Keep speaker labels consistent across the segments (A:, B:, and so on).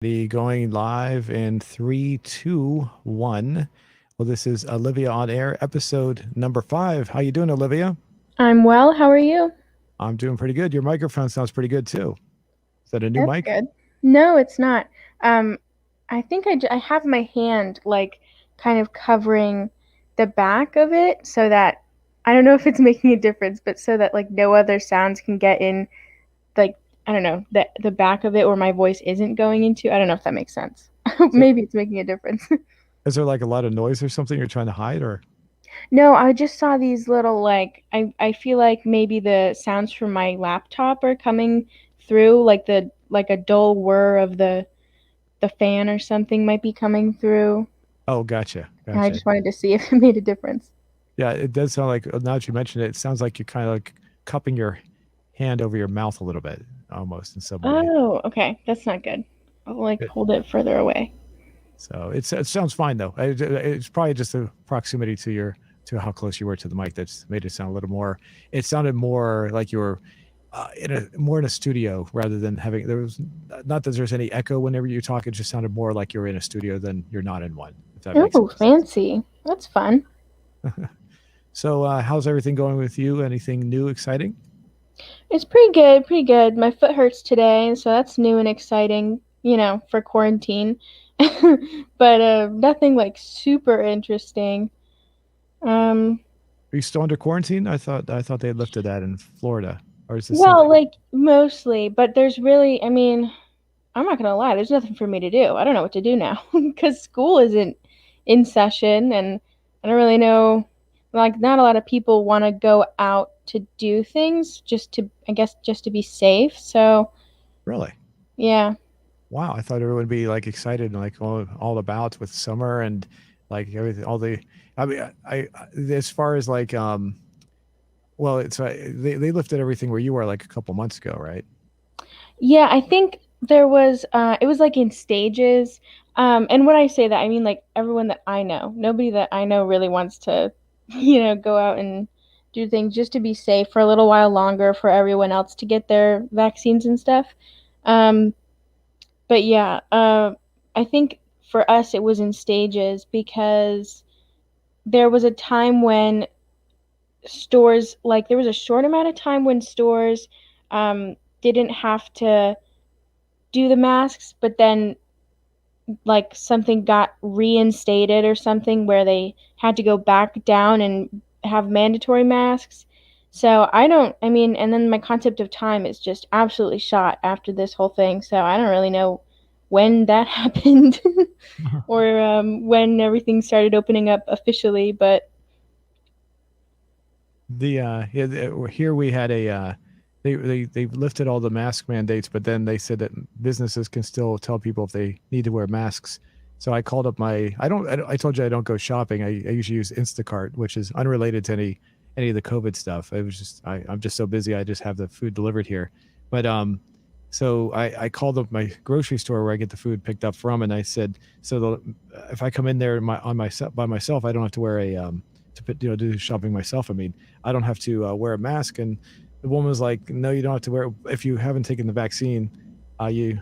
A: Going live in three, two, one. Well, this is Olivia on Air, episode number 5. How you doing, Olivia?
B: I'm well. How are you?
A: I'm doing pretty good. Your microphone sounds pretty good too. Is that a new
B: That's
A: mic?
B: good. No, it's not. Um, I think I have my hand like kind of covering the back of it so that I don't know if it's making a difference, but so that like no other sounds can get in like I don't know, the back of it where my voice isn't going into. I don't know if that makes sense.
A: So,
B: Maybe it's making a difference.
A: is there like a lot of noise or something you're trying to hide, or?
B: No, I just saw these little like I feel like maybe the sounds from my laptop are coming through like a dull whir of the fan or something might be coming through.
A: Oh, gotcha,
B: And I
A: gotcha.
B: just wanted to see if it made a difference.
A: Yeah, it does sound like. Now that you mention it, it sounds like you're kind of like cupping your hand over your mouth a little bit, almost in some way.
B: Oh, okay. That's not good. I'll like
A: It,
B: hold it further away.
A: so it sounds fine though. It's probably just the proximity to how close you were to the mic that's made it sound a little more. It sounded more like you were in a studio rather than having. There was not that there's any echo whenever you talk. It just sounded more like you're in a studio than you're not in one. If that makes
B: Oh,
A: any sense.
B: fancy. That's fun.
A: So how's everything going with you? Anything new, exciting?
B: It's pretty good, pretty good. My foot hurts today, so that's new and exciting, for quarantine. But nothing like super interesting. Um,
A: Are you still under quarantine? I thought they had lifted that in Florida, or is this
B: well,
A: something?
B: like mostly, but there's really, I mean, I'm not gonna lie, there's nothing for me to do. I don't know what to do now because school isn't in session, and I don't really know. Like, not a lot of people want to go out to do things just to, I guess, just to be safe. So,
A: Really?
B: yeah.
A: Wow, I thought everyone would be like excited and like all about with summer and like everything. All the, I mean, as far as like well, it's they lifted everything where you were like a couple months ago, right?
B: Yeah, I think there was it was like in stages. And when I say that, I mean like everyone that I know. Nobody that I know really wants to, go out and do things just to be safe for a little while longer for everyone else to get their vaccines and stuff. Um, but yeah, I think for us it was in stages because there was a time when stores like there was a short amount of time when stores didn't have to do the masks, but then like something got reinstated or something where they had to go back down and have mandatory masks. So I mean, and then my concept of time is just absolutely shot after this whole thing. So I don't really know when that happened or when everything started opening up officially, but
A: Yeah, here we had a they lifted all the mask mandates, but then they said that businesses can still tell people if they need to wear masks. So I called up my I told you I don't go shopping. I usually use Instacart, which is unrelated to any of the COVID stuff. It was just I'm just so busy. I just have the food delivered here, but so I called up my grocery store where I get the food picked up from, and I said, if I come in there on myself by myself, I don't have to wear a to put, do shopping myself. I mean, I don't have to wear a mask. And the woman was like, "No, you don't have to wear. If you haven't taken the vaccine, you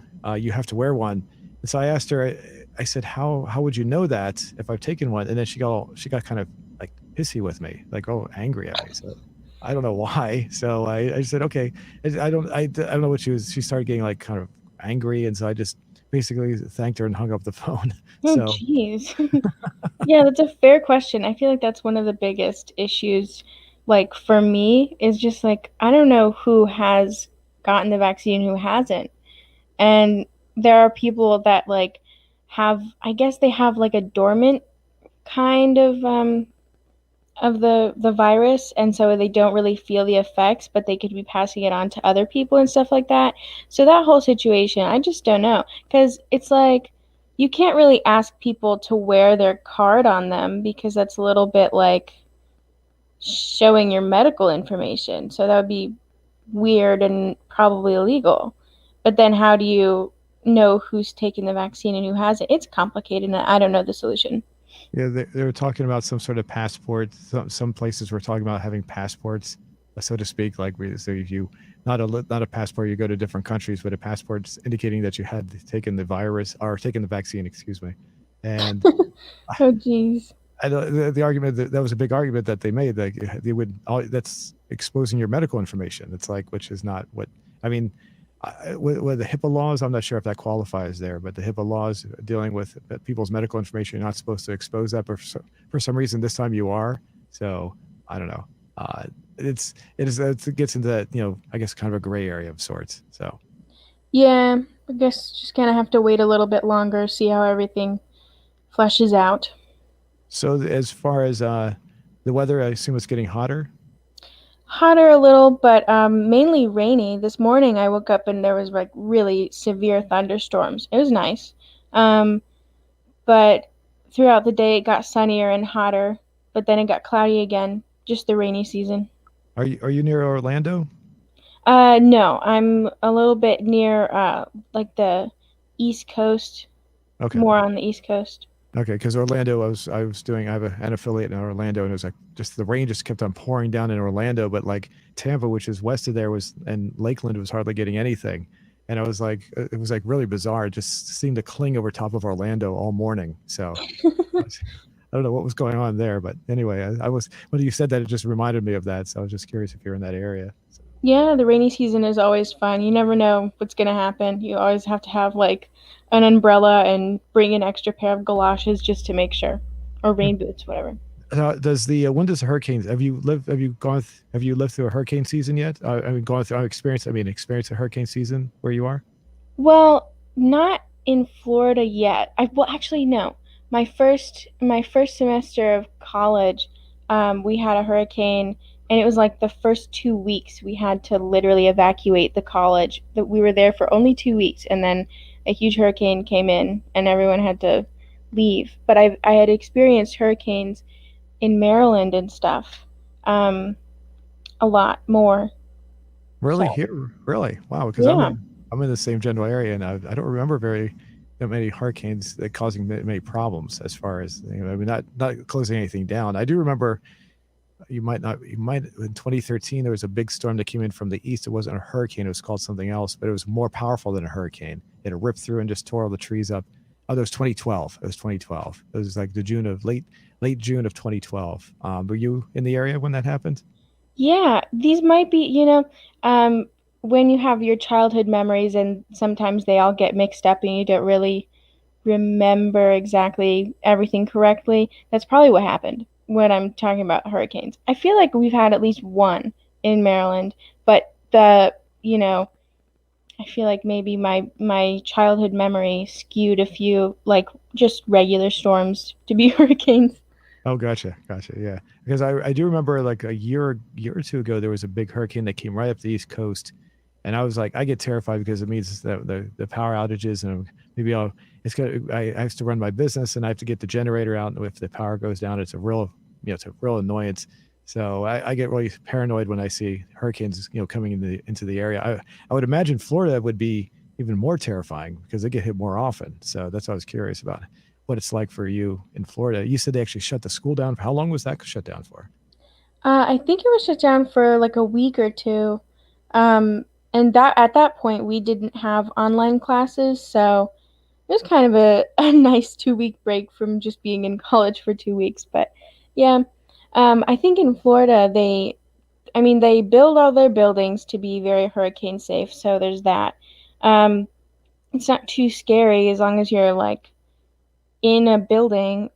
A: have to wear one." And so I asked her. I said, "How would you know that if I've taken one?" And then she got kind of like pissy with me, like angry at me. So I don't know why. So I said, "Okay." I don't know what she was. She started getting like kind of angry, and so I just basically thanked her and hung up the phone.
B: oh
A: So
B: jeez. Yeah, that's a fair question. I feel like that's one of the biggest issues, like for me, is just like I don't know who has gotten the vaccine, who hasn't. And there are people that like have, I guess they have like a dormant kind of the virus, and so they don't really feel the effects, but they could be passing it on to other people and stuff like that. So that whole situation, I just don't know, because it's like you can't really ask people to wear their card on them because that's a little bit like showing your medical information. So that would be weird and probably illegal. But then how do you know who's taken the vaccine and who hasn't? It's complicated and I don't know the solution.
A: yeah, they were talking about some sort of passport. Some places were talking about having passports so to speak. Like so if you not a passport, you go to different countries, but a passport indicating that you had taken the virus or taken the vaccine. Excuse me, and
B: Oh, geez.
A: the argument that was a big argument that they made, like they would that's exposing your medical information. It's like, which is not what I mean. With the HIPAA laws, I'm not sure if that qualifies there, but the HIPAA laws dealing with people's medical information, you're not supposed to expose that, but for some reason this time you are. So I don't know. Uh, it gets into that, I guess kind of a gray area of sorts. So
B: Yeah, I guess just kind of have to wait a little bit longer, see how everything fleshes out.
A: as far as the weather, I assume it's getting hotter.
B: Hotter a little, but mainly rainy. This morning I woke up and there was like really severe thunderstorms. It was nice. Um, but throughout the day it got sunnier and hotter, but then it got cloudy again. Just the rainy season.
A: Are you near Orlando?
B: No, I'm a little bit near like the East Coast,
A: Okay.
B: more on the East Coast.
A: Okay, because Orlando, I have an affiliate in Orlando, and it was like just the rain just kept on pouring down in Orlando, but like Tampa, which is west of there, was and Lakeland was hardly getting anything, and I was like, it was like really bizarre. It just seemed to cling over top of Orlando all morning. So I don't know what was going on there, but anyway, I was when you said that, it just reminded me of that. So I was just curious if you're in that area. So,
B: Yeah, the rainy season is always fun. You never know what's gonna happen. You always have to have like an umbrella and bring an extra pair of galoshes just to make sure, or rain boots, whatever.
A: does the when does the hurricanes have you lived through a hurricane season yet? I mean, gone through experience a hurricane season where you are.
B: Well, not in Florida yet. I well actually no. My first semester of college, we had a hurricane, and it was like the first 2 weeks we had to literally evacuate the college. That we were there for only 2 weeks, and then a huge hurricane came in, and everyone had to leave. But I had experienced hurricanes in Maryland and stuff, um, a lot more.
A: Really?
B: So
A: Here? Really? Wow. Because
B: yeah.
A: I'm in the same general area, and I don't remember very that many hurricanes that causing many problems as far as I mean, not closing anything down. I do remember you might in 2013 there was a big storm that came in from the east. It wasn't a hurricane; it was called something else, but it was more powerful than a hurricane. It ripped through and just tore all the trees up. Oh, that was 2012. It was 2012. It was like the June of late June of 2012. Were you in the area when that happened?
B: Yeah, these might be, when you have your childhood memories and sometimes they all get mixed up and you don't really remember exactly everything correctly. That's probably what happened when I'm talking about hurricanes. I feel like we've had at least one in Maryland, but I feel like maybe my childhood memory skewed a few like just regular storms to be hurricanes.
A: Oh, gotcha. Yeah, because I do remember like a year or two ago there was a big hurricane that came right up the East Coast, and I was like, I get terrified because it means that the power outages and maybe I have to run my business and I have to get the generator out, and if the power goes down, it's a real annoyance. So I get really paranoid when I see hurricanes coming into the area. I would imagine Florida would be even more terrifying because they get hit more often. So that's what I was curious about what it's like for you in Florida. You said they actually shut the school down. How long was that shut down for?
B: I think it was shut down for like a week or two. And that at that point we didn't have online classes, so it was kind of a nice 2 week break from just being in college for 2 weeks. But yeah, I think in Florida they build all their buildings to be very hurricane safe, so there's that. Um, it's not too scary as long as you're like in a building.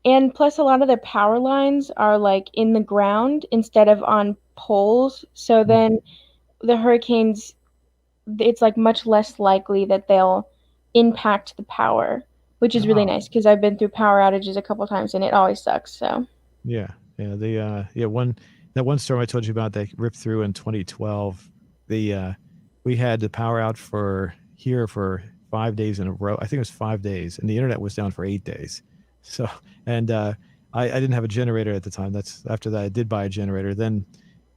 B: And plus, a lot of their power lines are like in the ground instead of on poles. So then the hurricanes, it's like much less likely that they'll impact the power, which is really
A: Oh,
B: nice because I've been through power outages a couple times and it always sucks. So,
A: yeah, yeah. One that one storm I told you about that ripped through in 2012. The We had the power out for here for 5 days in a row. I think it was 5 days, and the internet was down for 8 days. So, and I didn't have a generator at the time. That's after that I did buy a generator. Then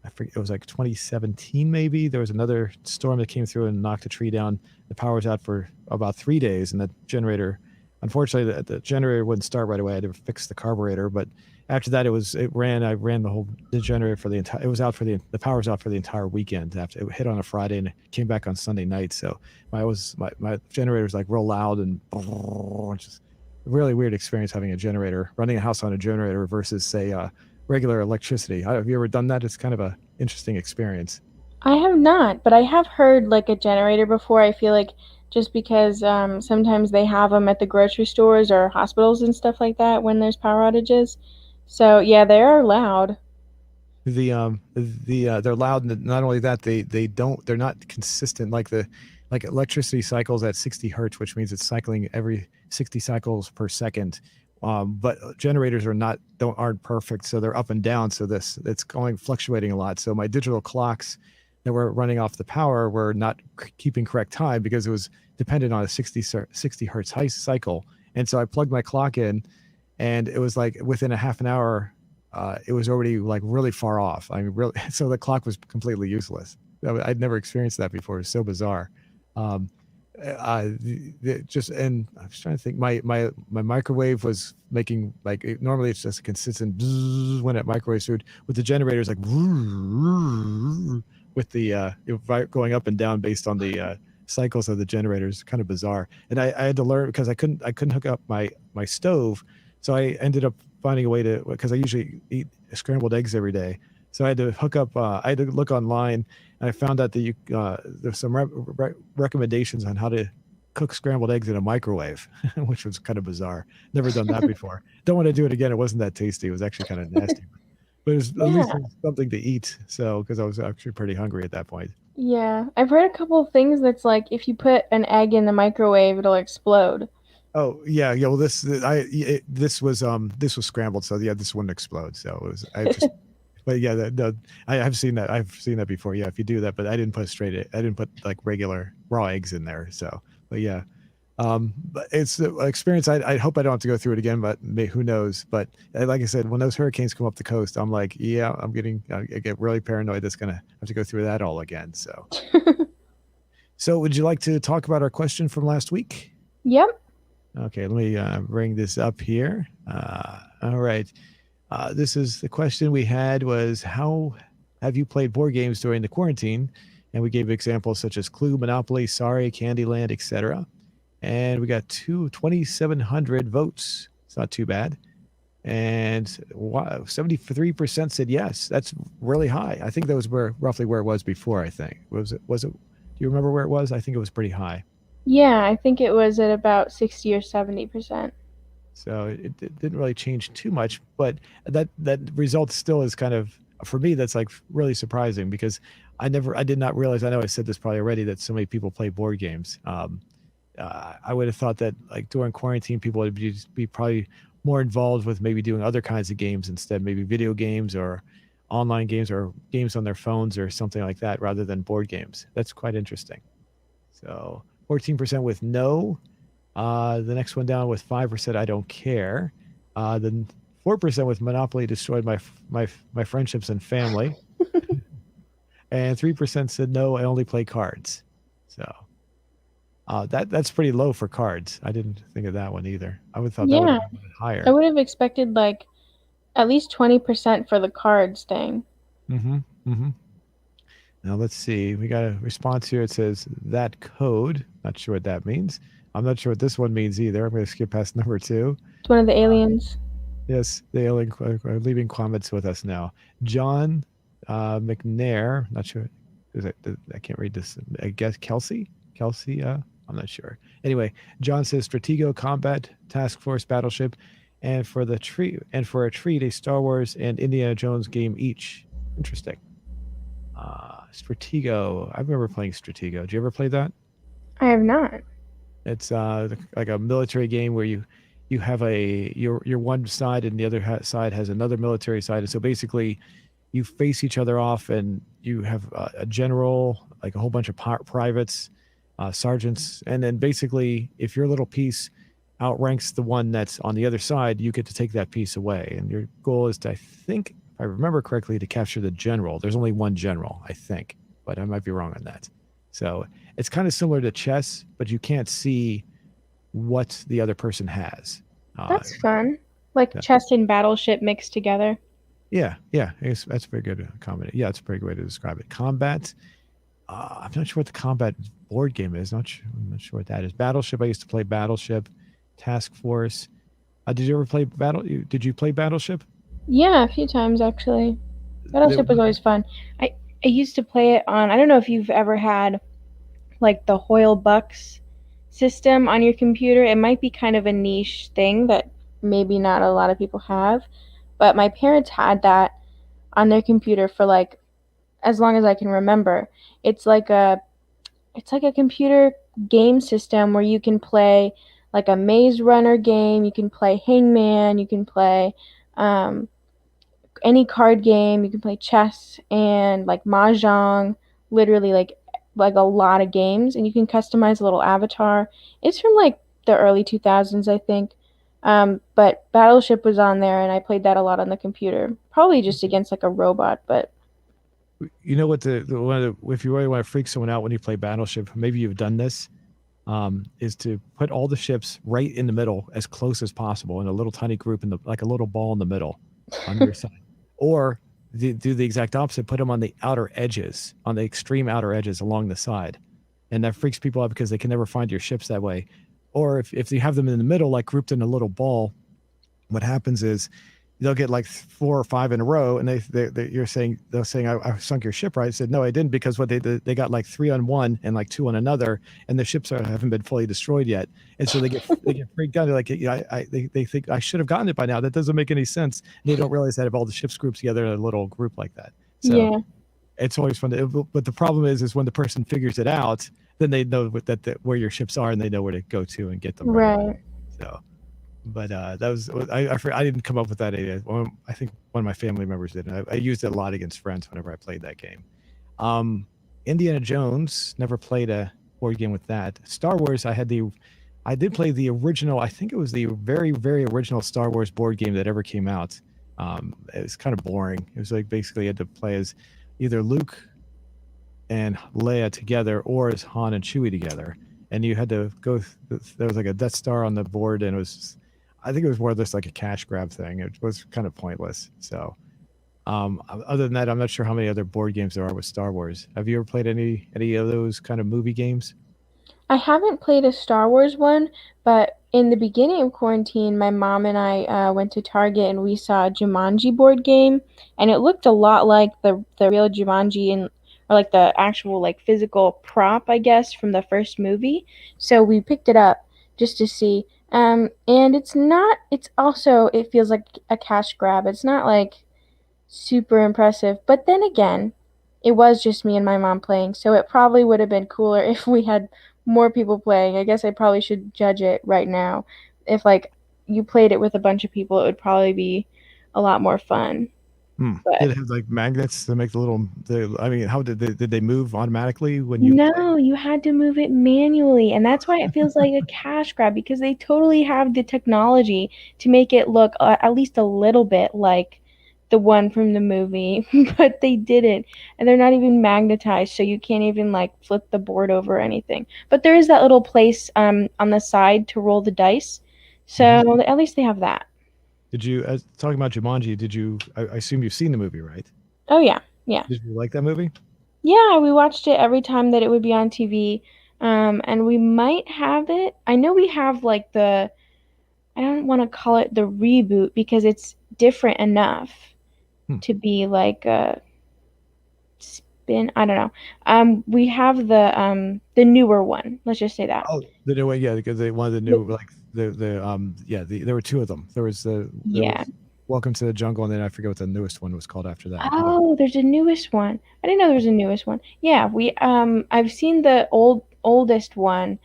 A: I forget, it was like 2017 maybe. There was another storm that came through and knocked a tree down. The power was out for about 3 days, and the generator unfortunately the generator wouldn't start right away. I had to fix the carburetor, but after that it ran. I ran the generator for the entire. It was out for the power was out for the entire weekend. After it hit on a Friday and it came back on Sunday night. So my generator was like real loud and just a really weird experience having a generator, running a house on a generator versus say regular electricity. Have you ever done that? It's kind of a interesting experience.
B: I have not, but I have heard like a generator before. I feel like just because sometimes they have them at the grocery stores or hospitals and stuff like that when there's power outages. So yeah, they are loud.
A: They're loud, and not only that, they're not consistent. Like electricity cycles at 60 hertz, which means it's cycling every 60 cycles per second. But generators aren't perfect, so they're up and down. So it's going fluctuating a lot. So my digital clocks that were running off the power were not keeping correct time because it was dependent on a 60 hertz high cycle. And so I plugged my clock in, and it was like within a half an hour, it was already like really far off. I mean, really, so the clock was completely useless. I'd never experienced that before. It's so bizarre. Um, just and I was trying to think. My microwave was making normally it's just a consistent bzzz when it microwaves food. With the generators like with the going up and down based on the cycles of the generators. Kind of bizarre. And I had to learn because I couldn't hook up my stove, so I ended up finding a way to, because I usually eat scrambled eggs every day. So I had to hook up. I had to look online, and I found out that there's some recommendations on how to cook scrambled eggs in a microwave, which was kind of bizarre. Never done that before. Don't want to do it again. It wasn't that tasty. It was actually kind of nasty, but it was, at least
B: Yeah.
A: it was something to eat. So because I was actually pretty hungry at that point.
B: Yeah. I've heard a couple of things that's like if you put an egg in the microwave, it'll explode.
A: Oh yeah, yeah. Well, this was scrambled, so yeah, this wouldn't explode. So it was I just but yeah, I've seen that. I've seen that before. Yeah, if you do that, but I didn't put I didn't put like regular raw eggs in there. So, but yeah, but it's an experience. I hope I don't have to go through it again, but who knows? But like I said, when those hurricanes come up the coast, I'm like, yeah, I get really paranoid. That's gonna have to go through that all again. So would you like to talk about our question from last week?
B: Yep.
A: Okay, let me bring this up here. All right. This is the question we had was, how have you played board games during the quarantine? And we gave examples such as Clue, Monopoly, Sorry, Candyland, etc. And we got 2,700 votes. It's not too bad. And 73% said yes. That's really high. I think that was roughly where it was before, I think. Was it do you remember where it was? I think it was pretty high.
B: Yeah, I think it was at about 60 or 70%.
A: So it didn't really change too much, but that result still is kind of, for me, that's like really surprising because I did not realize. I know I said this probably already, that so many people play board games. I would have thought that like during quarantine, people would be probably more involved with maybe doing other kinds of games instead, maybe video games or online games or games on their phones or something like that, rather than board games. That's quite interesting. So 14% with no. The next one down with 5%, I don't care. Then 4% with Monopoly destroyed my friendships and family, and 3% said no, I only play cards. So that's pretty low for cards. I didn't think of that one either. I would have thought that would
B: Yeah,
A: have been
B: I
A: higher.
B: would have expected like at least 20% for the cards thing.
A: Mm-hmm. Mm-hmm. Now let's see. We got a response here. It says that code. Not sure what that means. I'm not sure what this one means either. I'm going to skip past number two.
B: It's one of the aliens.
A: Yes, they are leaving comments with us now. John McNair, not sure. I can't read this. I guess Kelsey? Kelsey? I'm not sure. Anyway, John says Stratego Combat Task Force Battleship, and for a treat, a Star Wars and Indiana Jones game each. Interesting. Stratego. I remember playing Stratego. Did you ever play that?
B: I have not.
A: It's like a military game where you have your one side and the other side has another military side, and so basically you face each other off, and you have a general, like a whole bunch of privates, sergeants, and then basically if your little piece outranks the one that's on the other side, you get to take that piece away, and your goal is to, I think, if I remember correctly, to capture the general. There's only one general, I think, but I might be wrong on that. So it's kind of similar to chess, but you can't see what the other person has. Uh,
B: That's fun. Like
A: that-
B: chess and battleship mixed together.
A: yeah, yeah, that's a very good comedy. Yeah, it's a pretty good way to describe it. Combat. I'm not sure what the combat board game is. I'm not sure what that is. Battleship. I used to play Battleship. Task Force. Did you ever play Did you play Battleship?
B: Yeah, a few times actually.
A: There,
B: Battleship was always fun. I I used to play it on. I don't know if you've ever had like the Hoyle Bucks system on your computer. It might be kind of a niche thing that maybe not a lot of people have, but my parents had that on their computer for like as long as I can remember. It's like a it's like a computer game system where you can play like a maze runner game, you can play hangman, you can play um, any card game, you can play chess and like mahjong, literally like a lot of games, and you can customize a little avatar. It's from like the early 2000s, I think. But Battleship was on there, and I played that a lot on the computer, probably just against like a robot. But
A: you know what the one of the, if you really want to freak someone out when you play Battleship, maybe you've done this. Is to put all the ships right in the middle as close as possible in a little tiny group in the like a little ball in the middle on your side, or do the exact opposite, put them on the outer edges, on the extreme outer edges along the side, and that freaks people out because they can never find your ships that way. Or if you have them in the middle, like grouped in a little ball, what happens is they'll get like 4 or 5 in a row, and you're saying they're saying I sunk your ship, right? I said no, I didn't, because what they got like 3 on one and like 2 on another, and the ships haven't been fully destroyed yet, and so they get freaked out. They're like, yeah, they think I should have gotten it by now. That doesn't make any sense. And they don't realize that if all the ships grouped together in a little group like that. So
B: yeah,
A: it's always fun. But the problem is when the person figures it out, then they know where your ships are, and they know where to go to and get them right away.
B: right.
A: So but that was I didn't come up with that idea. Well, I think one of my family members did. And I used it a lot against friends whenever I played that game. Um, Indiana Jones, never played a board game with that. Star Wars, I did play the original. I think it was the very very original Star Wars board game that ever came out. It was kind of boring. It was like basically you had to play as either Luke and Leia together or as Han and Chewie together, and you had to go. There was like a Death Star on the board, and it was, I think it was more just like a cash grab thing. It was kind of pointless. So, other than that, I'm not sure how many other board games there are with Star Wars. Have you ever played any of those kind of movie games?
B: I haven't played a Star Wars one, but in the beginning of quarantine, my mom and I went to Target and we saw a Jumanji board game, and it looked a lot like the real Jumanji and or like the actual like physical prop, I guess, from the first movie. So we picked it up just to see. And it's not. It's also it feels like a cash grab. It's not like super impressive. But then again, it was just me and my mom playing, so it probably would have been cooler if we had more people playing. I guess I probably should judge it right now. If like you played it with a bunch of people, it would probably be a lot more fun.
A: Hmm.
B: But
A: Did it have like magnets to make the little? I mean, how did they move automatically when you play?
B: no, you had to move it manually, and that's why it feels like a cash grab because they totally have the technology to make it look at least a little bit like the one from the movie, but they didn't. And they're not even magnetized, so you can't even like flip the board over or anything. But there is that little place on the side to roll the dice.
A: Mhm.
B: So at least they have that.
A: Did you, talking about Jumanji? Did you? I assume you've seen the movie, right?
B: Oh yeah. Yeah.
A: Did you like that movie?
B: Yeah, we watched it every time that it would be on TV. And we might have it. I know we have like I don't want to call it the reboot because it's different enough
A: Hmm.
B: to be like a spin. I don't know. We have the newer one. Let's just say that.
A: Oh, the new way, yeah, because they wanted the new, like yeah, there were two of them. There
B: Yeah.
A: was Welcome to the Jungle, and then I forget what the newest one was called after that. Yeah.
B: Oh, there's a newest one. I didn't know there was a newest one. Yeah, we I've seen the oldest one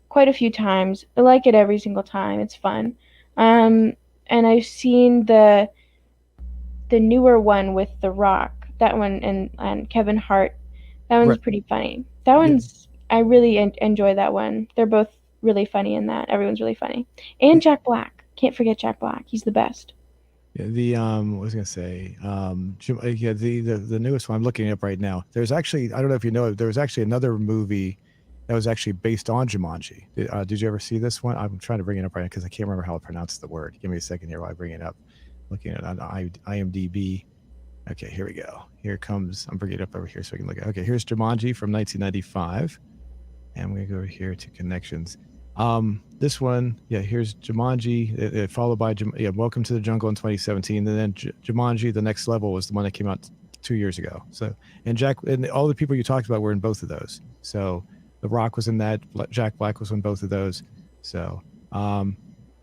B: quite a few times. I like it every single time. It's fun. Um and I've seen the newer one with The Rock. That one and Kevin Hart. That one's
A: Right.
B: pretty funny. That
A: Yeah.
B: one's I really enjoy that one. They're both really funny in that. Everyone's really funny. And Jack Black. Can't forget Jack Black. He's the best.
A: Yeah, what was I gonna say? Yeah, the newest one I'm looking up right now. There's actually, I don't know if you know, there was actually another movie that was actually based on Jumanji. Did you ever see this one? I'm trying to bring it up right now because I can't remember how to pronounce the word. Give me a second here while I bring it up. Looking at it on IMDb. Okay, here we go. Here comes. I'm bringing it up over here so we can look at. Okay, here's Jumanji from 1995, and we go over here to connections. This one, yeah, here's Jumanji, followed by yeah, Welcome to the Jungle in 2017, and then Jumanji: The Next Level was the one that came out 2 years ago. So, and Jack and all the people you talked about were in both of those. So, The Rock was in that. Jack Black was in both of those. So, I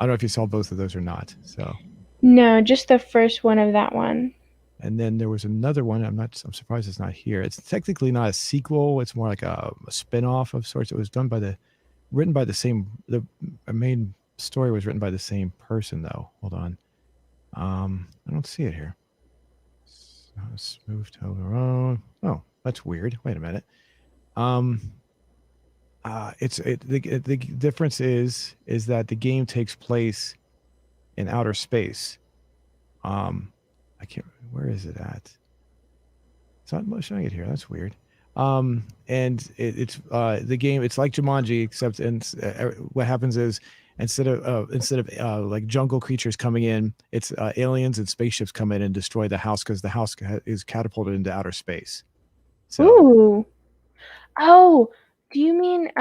A: don't know if you saw both of those or not. So,
B: No, just the first one of that one.
A: and then there was another one. I'm surprised it's not here. It's technically not a sequel. It's more like a spin-off of sorts. It was done by written by the same. The main story was written by the same person, though. Hold on. I don't see it here. Smooth Toblerone. Oh, that's weird. Wait a minute. Um, the difference is that the game takes place in outer space. I can't. Where is it at? It's not showing it here. That's weird. And it's the game. It's like Jumanji, except what happens is instead of like jungle creatures coming in, it's aliens and spaceships come in and destroy the house because the house is catapulted into outer space. So,
B: Ooh. Oh, do you mean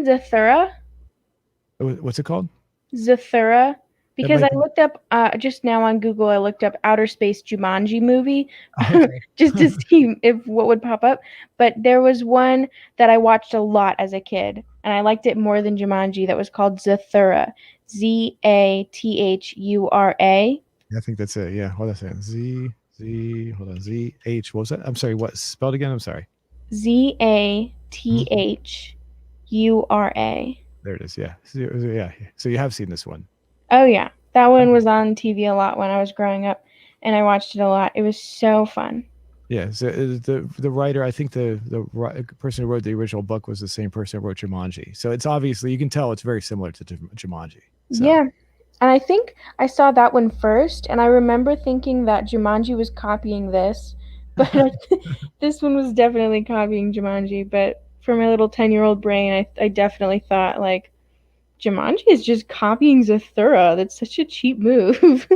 B: Zathura?
A: what's it called?
B: Zathura?
A: That
B: Because
A: might
B: I
A: be.
B: looked up just now on Google, I looked up outer space Jumanji movie
A: Okay.
B: just to see if what would pop up. But there was one that I watched a lot as a kid, and I liked it more than Jumanji. That was called Zathura, Zathura.
A: I think that's it. Yeah. Hold on a second. Z. Hold on. ZH. What was that? I'm sorry. What spelled again? I'm sorry.
B: Zathura.
A: There it is. Yeah. Yeah. So you have seen this one.
B: Oh yeah, that one was on TV a lot when I was growing up, and I watched it a lot. It was so fun.
A: Yeah. So the writer, I think the person who wrote the original book was the same person who wrote Jumanji. So it's obviously you can tell it's very similar to Jumanji. So
B: Yeah, and I think I saw that one first, and I remember thinking that Jumanji was copying this, but this one was definitely copying Jumanji. But for my little 10-year-old brain, I definitely thought like Jumanji is just copying Zathura. That's such a cheap move.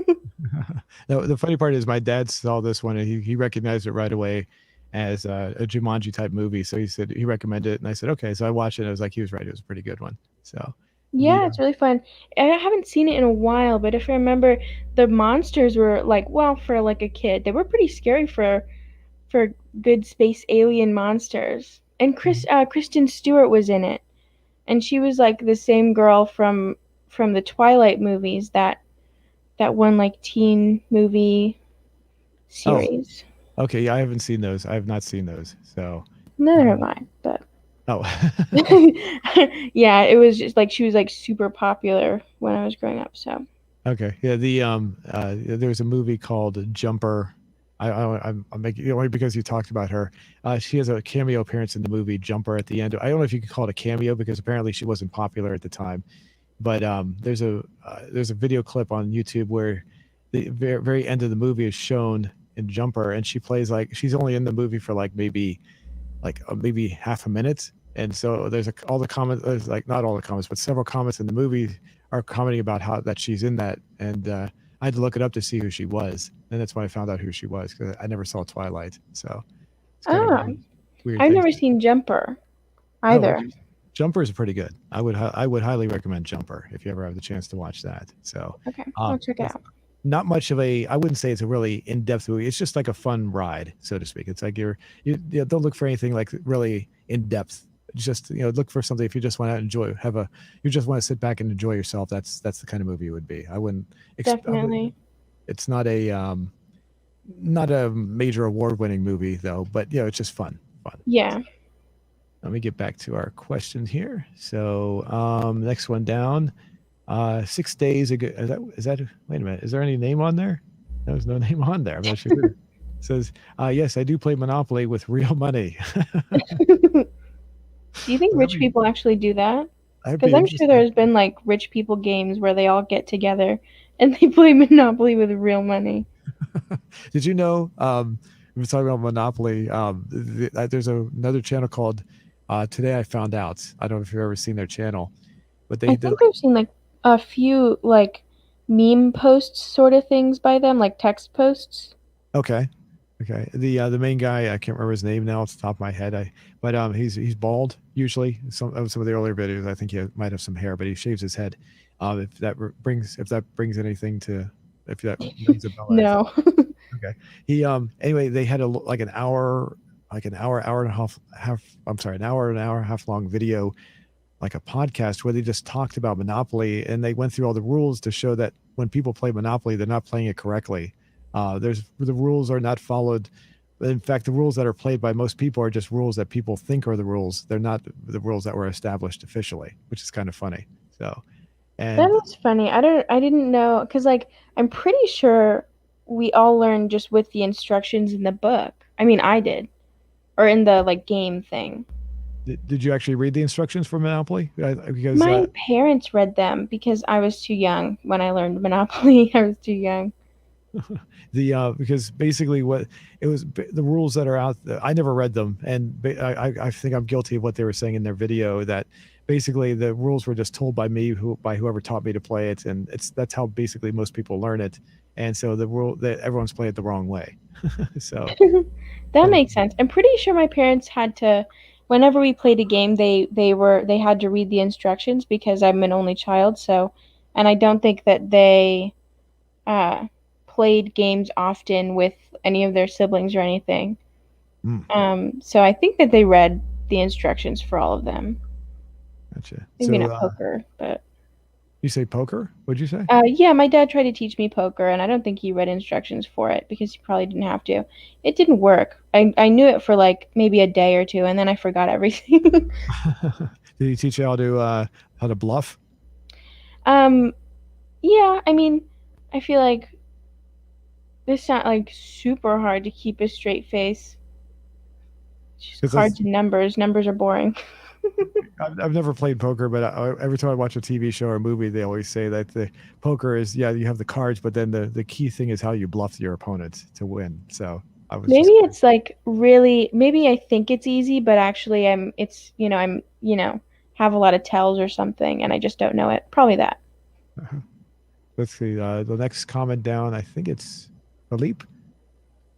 A: no, the funny part is my dad saw this one and he recognized it right away as a Jumanji type movie. So he said he recommended it, and I said okay. So I watched it. And I was like, he was right. It was a pretty good one. So the
B: Yeah, it's really fun. I haven't seen it in a while, but if I remember, the monsters were like, well, for like a kid, they were pretty scary for good space alien monsters. And Kristen Stewart was in it, and she was like the same girl from the Twilight movies that one like teen movie
A: oh,
B: series.
A: okay. Yeah, I haven't seen those. I have not seen those. So
B: Neither have
A: um,
B: I, but
A: oh.
B: yeah, it was just like she was like super popular when I was growing up. So
A: Okay. Yeah. There was a movie called Jumper. I'm making only because you talked about her. She has a cameo appearance in the movie Jumper at the end. I don't know if you could call it a cameo because apparently she wasn't popular at the time. But there's a video clip on YouTube where the very end of the movie is shown in Jumper, and she plays like she's only in the movie for maybe half a minute. And so all the comments, there's like not all the comments, but several comments in the movie are commenting about how that she's in that. And I had to look it up to see who she was, and that's when I found out who she was because I never saw Twilight. So it's kind of
B: oh,
A: weird
B: I've
A: thing.
B: never seen Jumper
A: Oh,
B: either.
A: okay. Jumper is pretty good. I would highly recommend Jumper if you ever have the chance to watch that. So
B: Okay, I'll check it
A: it's
B: out.
A: not much of a. I wouldn't say it's a really in-depth movie. It's just like a fun ride, so to speak. It's like don't look for anything like really in-depth. Just look for something if you just want to enjoy you just want to sit back and enjoy yourself. That's the kind of movie it would be. I wouldn't.
B: Definitely.
A: It's not a major award-winning movie though, but it's just fun. Fun.
B: Yeah.
A: Let me get back to our question here. So next one down. 6 days ago. Is that? Wait a minute. Is there any name on there? There's no name on there. I'm not sure. It says, yes, I do play Monopoly with real money.
B: Do you think rich people actually do that?
A: I'd
B: Because
A: be
B: I'm sure
A: interested.
B: there's been like rich people games where they all get together and they play Monopoly with real money.
A: Did you know? We were talking about Monopoly. There's another channel called Today I found out. I don't know if you've ever seen their channel, but
B: I
A: they did
B: think
A: like
B: I've seen like a few like meme posts sort of things by them, like text posts.
A: okay, okay. The main guy, I can't remember his name now off the top of my head. But he's bald usually. Some of the earlier videos, I think he might have some hair, but he shaves his head. If that brings anything to if that rings a bell or anything.
B: No.
A: Okay. He anyway, they had like an hour, hour and a half. I'm sorry, an hour and a half long video, like a podcast where they just talked about Monopoly, and they went through all the rules to show that when people play Monopoly, they're not playing it correctly. The rules are not followed. In fact, the rules that are played by most people are just rules that people think are the rules. They're not the rules that were established officially, which is kind of funny. So,
B: That
A: and
B: is funny. I didn't know because like I'm pretty sure we all learned just with the instructions in the book. I mean, I did, or in the like game thing.
A: did you actually read the instructions for Monopoly? Because
B: My parents read them because I was too young when I learned Monopoly. I was too young.
A: the because basically what it was the rules that are out there, I never read them, and I think I'm guilty of what they were saying in their video, that basically the rules were just told by me, by whoever taught me to play it, and that's how basically most people learn it, and so the rule that everyone's playing it the wrong way. So
B: That
A: kind of
B: makes sense. I'm pretty sure my parents had to whenever we played a game they had to read the instructions because I'm an only child, so and I don't think that they uh played games often with any of their siblings or anything.
A: mm,
B: So I think that they read the instructions for all of them.
A: gotcha.
B: Maybe
A: So
B: not poker, but
A: you say poker? What'd you say?
B: yeah, my dad tried to teach me poker, and I don't think he read instructions for it because he probably didn't have to. It didn't work. I knew it for like maybe a day or two, and then I forgot everything.
A: Did he teach you how to bluff?
B: um, yeah, I mean, I feel like it's not like super hard to keep a straight face. It's just
A: Because that's
B: cards and numbers. Numbers are boring.
A: I've never played poker, but every time I watch a TV show or movie, they always say that the poker is, yeah, you have the cards, but then the key thing is how you bluff your opponent to win. So I was
B: Maybe
A: just curious.
B: it's like really, maybe I think it's easy, but actually it's, have a lot of tells or something, and I just don't know it. Probably that.
A: Let's see. The next comment down, I think it's Philippe,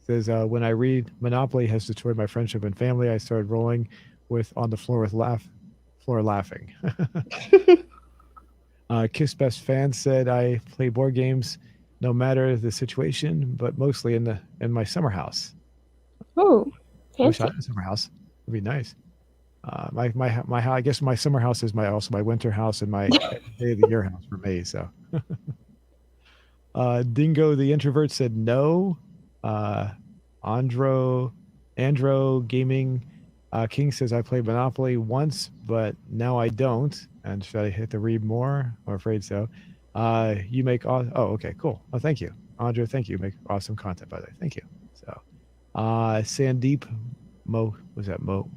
A: says, when I read Monopoly has destroyed my friendship and family, I started rolling with on the floor floor laughing. Kiss Best Fan said, I play board games no matter the situation, but mostly in my summer house.
B: Oh,
A: I wish I
B: fancy.
A: had a summer house. It'd be nice. I guess my summer house is my winter house and my day of the year house for me. So, Dingo the introvert said no. Uh, Andro Andro Gaming King says, I played Monopoly once, but now I don't. And should I hit the read more? I'm afraid so. You make okay, cool. Oh, thank you, Andrew. Thank you. Make awesome content, by the way. Thank you. So, Sandeep Mo was that Mo?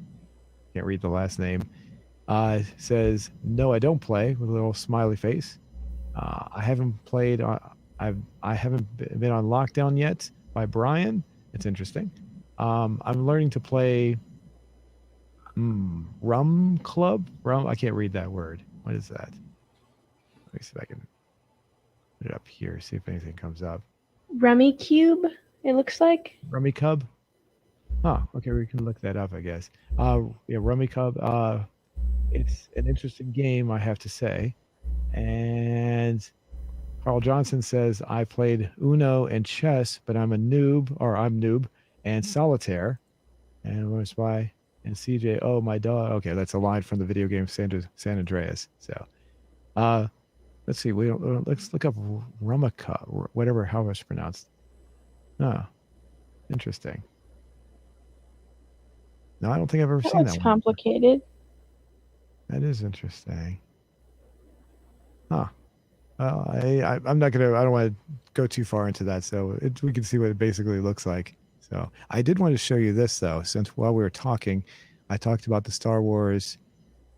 A: Can't read the last name. Says, no, I don't play, with a little smiley face. I haven't played on. I haven't been on Lockdown yet by Brian. It's interesting. I'm learning to play Rum Club. Rum. I can't read that word. What is that? Let me see if I can put it up here. See if anything comes up.
B: Rummy Cube, it looks like.
A: Rummy Cub. Oh, okay. We can look that up, I guess. Yeah, Rummy Cub. It's an interesting game, I have to say. And Carl Johnson says, I played Uno and chess, but I'm noob, and solitaire. And what's why? And CJ, oh, my dog. Okay, that's a line from the video game San Andreas. So, uh, let's see. Let's look up Rumaka, whatever, how it's pronounced. Oh, interesting. No, I don't think I've ever
B: That
A: seen
B: looks
A: that one.
B: complicated.
A: That is interesting. Huh. Well, I'm not gonna. I don't want to go too far into that. So we can see what it basically looks like. So I did want to show you this though, since while we were talking, I talked about the Star Wars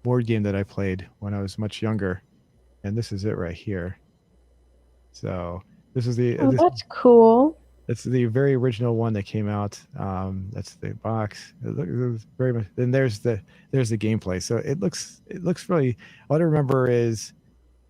A: board game that I played when I was much younger, and this is it right here. So this is the
B: Oh, that's cool.
A: That's the very original one that came out. That's the box. It looks very much. Then there's the gameplay. So it looks really. What I remember is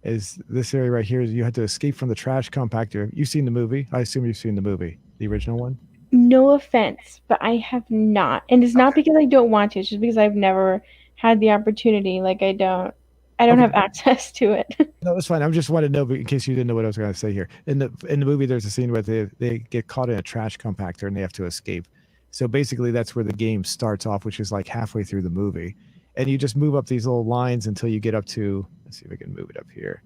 A: this area right here. You had to escape from the trash compactor. You've seen the movie. I assume you've seen the movie, the original one.
B: No offense, but I have not. And it's not because I don't want to, it's just because I've never had the opportunity. Like I don't
A: Okay.
B: have access to it.
A: No, that's fine. I just wanted to know in case you didn't know what I was going to say here. In the movie, there's a scene where they get caught in a trash compactor and they have to escape. So basically, that's where the game starts off, which is like halfway through the movie, and you just move up these little lines until you get up to. Let's see if I can move it up here.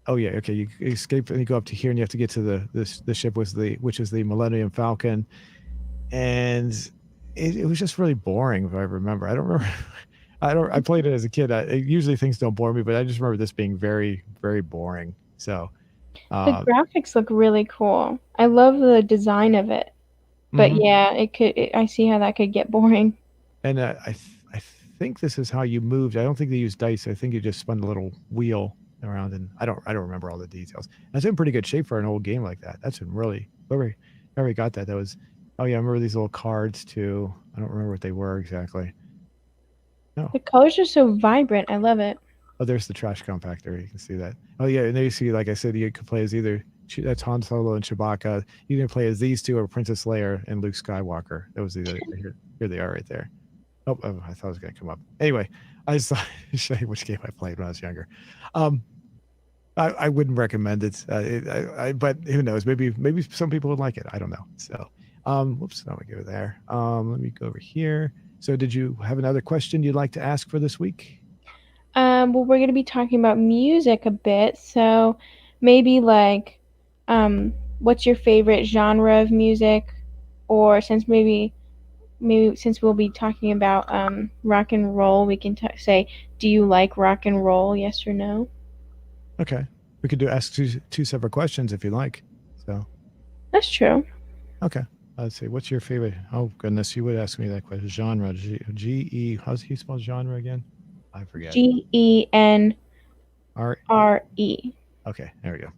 A: Oh yeah, okay. You escape and you go up to here, and you have to get to the ship which is the Millennium Falcon, and it was just really boring if I remember. I don't remember. I played it as a kid. Usually things don't bore me, but I just remember this being very very boring. So,
B: The
A: uh,
B: graphics look really cool. I love the design of it. But
A: mhm.
B: yeah, I see how that could get boring.
A: And I think this is how you moved. I don't think they used dice. I think you just spun a little wheel around, and I don't remember all the details. That's in pretty good shape for an old game like that. That's in really whoever got that. That was. Oh yeah, I remember these little cards too. I don't remember what they were exactly. No.
B: The colors are so vibrant. I love it.
A: Oh, there's the trash compactor. You can see that. Oh yeah, and there you see, like I said, you could play as either that's Han Solo and Chewbacca. You can play as these two or Princess Leia and Luke Skywalker. That was the other. Here they are right there. Oh, I thought it was going to come up. Anyway, I just thought to show you which game I played when I was younger. Um, I wouldn't recommend it, but who knows? Maybe some people would like it. I don't know. So, whoops, I want to go there. Let me go over here. So, did you have another question you'd like to ask for this week?
B: Well, we're gonna be talking about music a bit, so maybe like, what's your favorite genre of music? Or maybe since we'll be talking about rock and roll, we can say, do you like rock and roll? Yes or no?
A: Okay, we could do ask two separate questions if you like. So,
B: That's true.
A: okay. Let's see. What's your favorite? Oh goodness, you would ask me that question. Genre. G E. How's he spell genre again? I forget.
B: Genre.
A: R. Okay, there we go.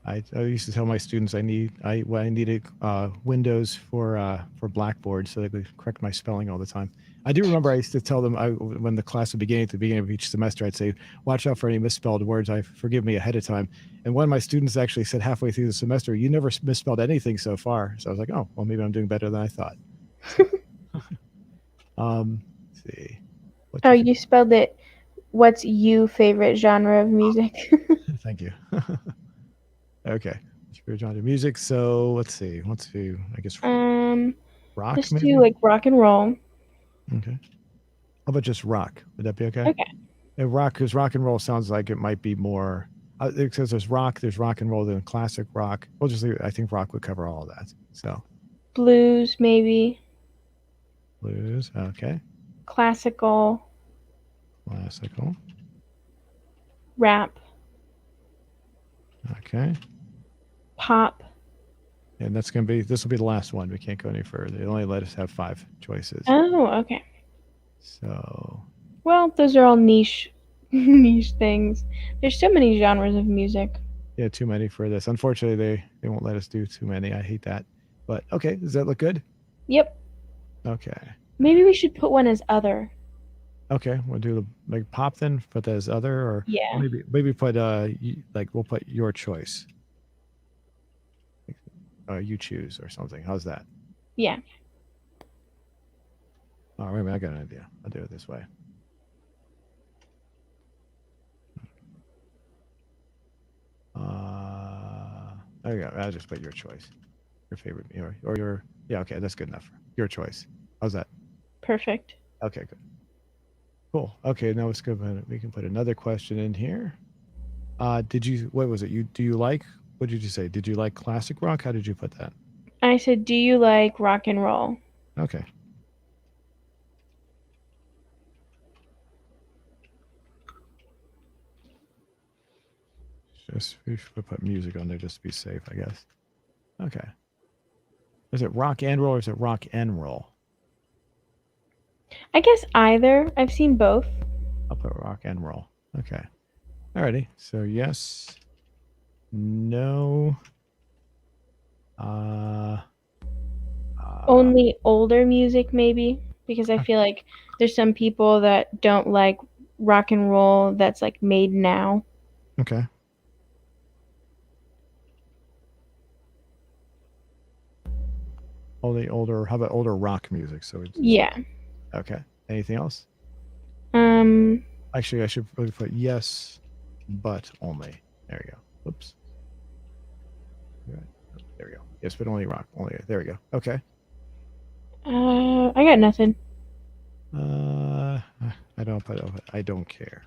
A: I used to tell my students I needed Windows for Blackboard so they could correct my spelling all the time. I do remember I used to tell them when the class would begin at the beginning of each semester, I'd say, "Watch out for any misspelled words. I forgive me ahead of time." And one of my students actually said halfway through the semester, "You never misspelled anything so far." So I was like, "Oh, well, maybe I'm doing better than I thought." So, let's see, what's
B: Oh,
A: your
B: you spelled it. What's you favorite genre of music?
A: thank you. Okay, favorite genre of music. So let's see. Let's see. I guess
B: um,
A: rock
B: let's do
A: maybe.
B: like rock and roll.
A: Okay. How about just rock? Would that be okay?
B: Okay.
A: And rock, because rock and roll sounds like it might be more. It says there's rock and roll, then classic rock. We'll just leave it. I think rock would cover all of that. So
B: Blues, maybe.
A: blues, okay.
B: Classical,
A: Classical,
B: rap,
A: okay.
B: pop.
A: And this will be the last one. We can't go any further. They only let us have 5 choices.
B: Oh, okay.
A: So
B: Well, those are all niche niche things. There's so many genres of music.
A: yeah, too many for this. Unfortunately, they won't let us do too many. I hate that. But okay, does that look good?
B: Yep.
A: Okay.
B: Maybe we should put one as other.
A: Okay, we'll do the like pop then. Put that as other, or
B: Yeah.
A: maybe put like we'll put your choice. You choose or something. How's that?
B: Yeah.
A: Oh, wait a minute, I got an idea. I'll do it this way. There you go. I'll just put your choice, your favorite, or your yeah. Okay, that's good enough. Your choice. How's that?
B: Perfect.
A: Okay, good. Cool. Okay, now let's go. We can put another question in here. Did you? What was it? Do you like? What did you say? Did you like classic rock? How did you put that?
B: I said, do you like rock and roll?
A: Okay. Just we should put music on there just to be safe, I guess. Okay. Is it rock and roll or is it rock and roll?
B: I guess either. I've seen both.
A: I'll put rock and roll. Okay. Alrighty. So yes. No. Uh, uh,
B: Only older music, maybe, because I feel like there's some people that don't like rock and roll that's like made now.
A: okay. Only older. How about older rock music? So it's just
B: Yeah.
A: okay. Anything else?
B: Um.
A: Actually, I should probably put yes, but only. There we go. Whoops. Right. There we go. Yes, but only rock. Only. There we go. Okay.
B: I got nothing.
A: Uh, I don't put. I don't care.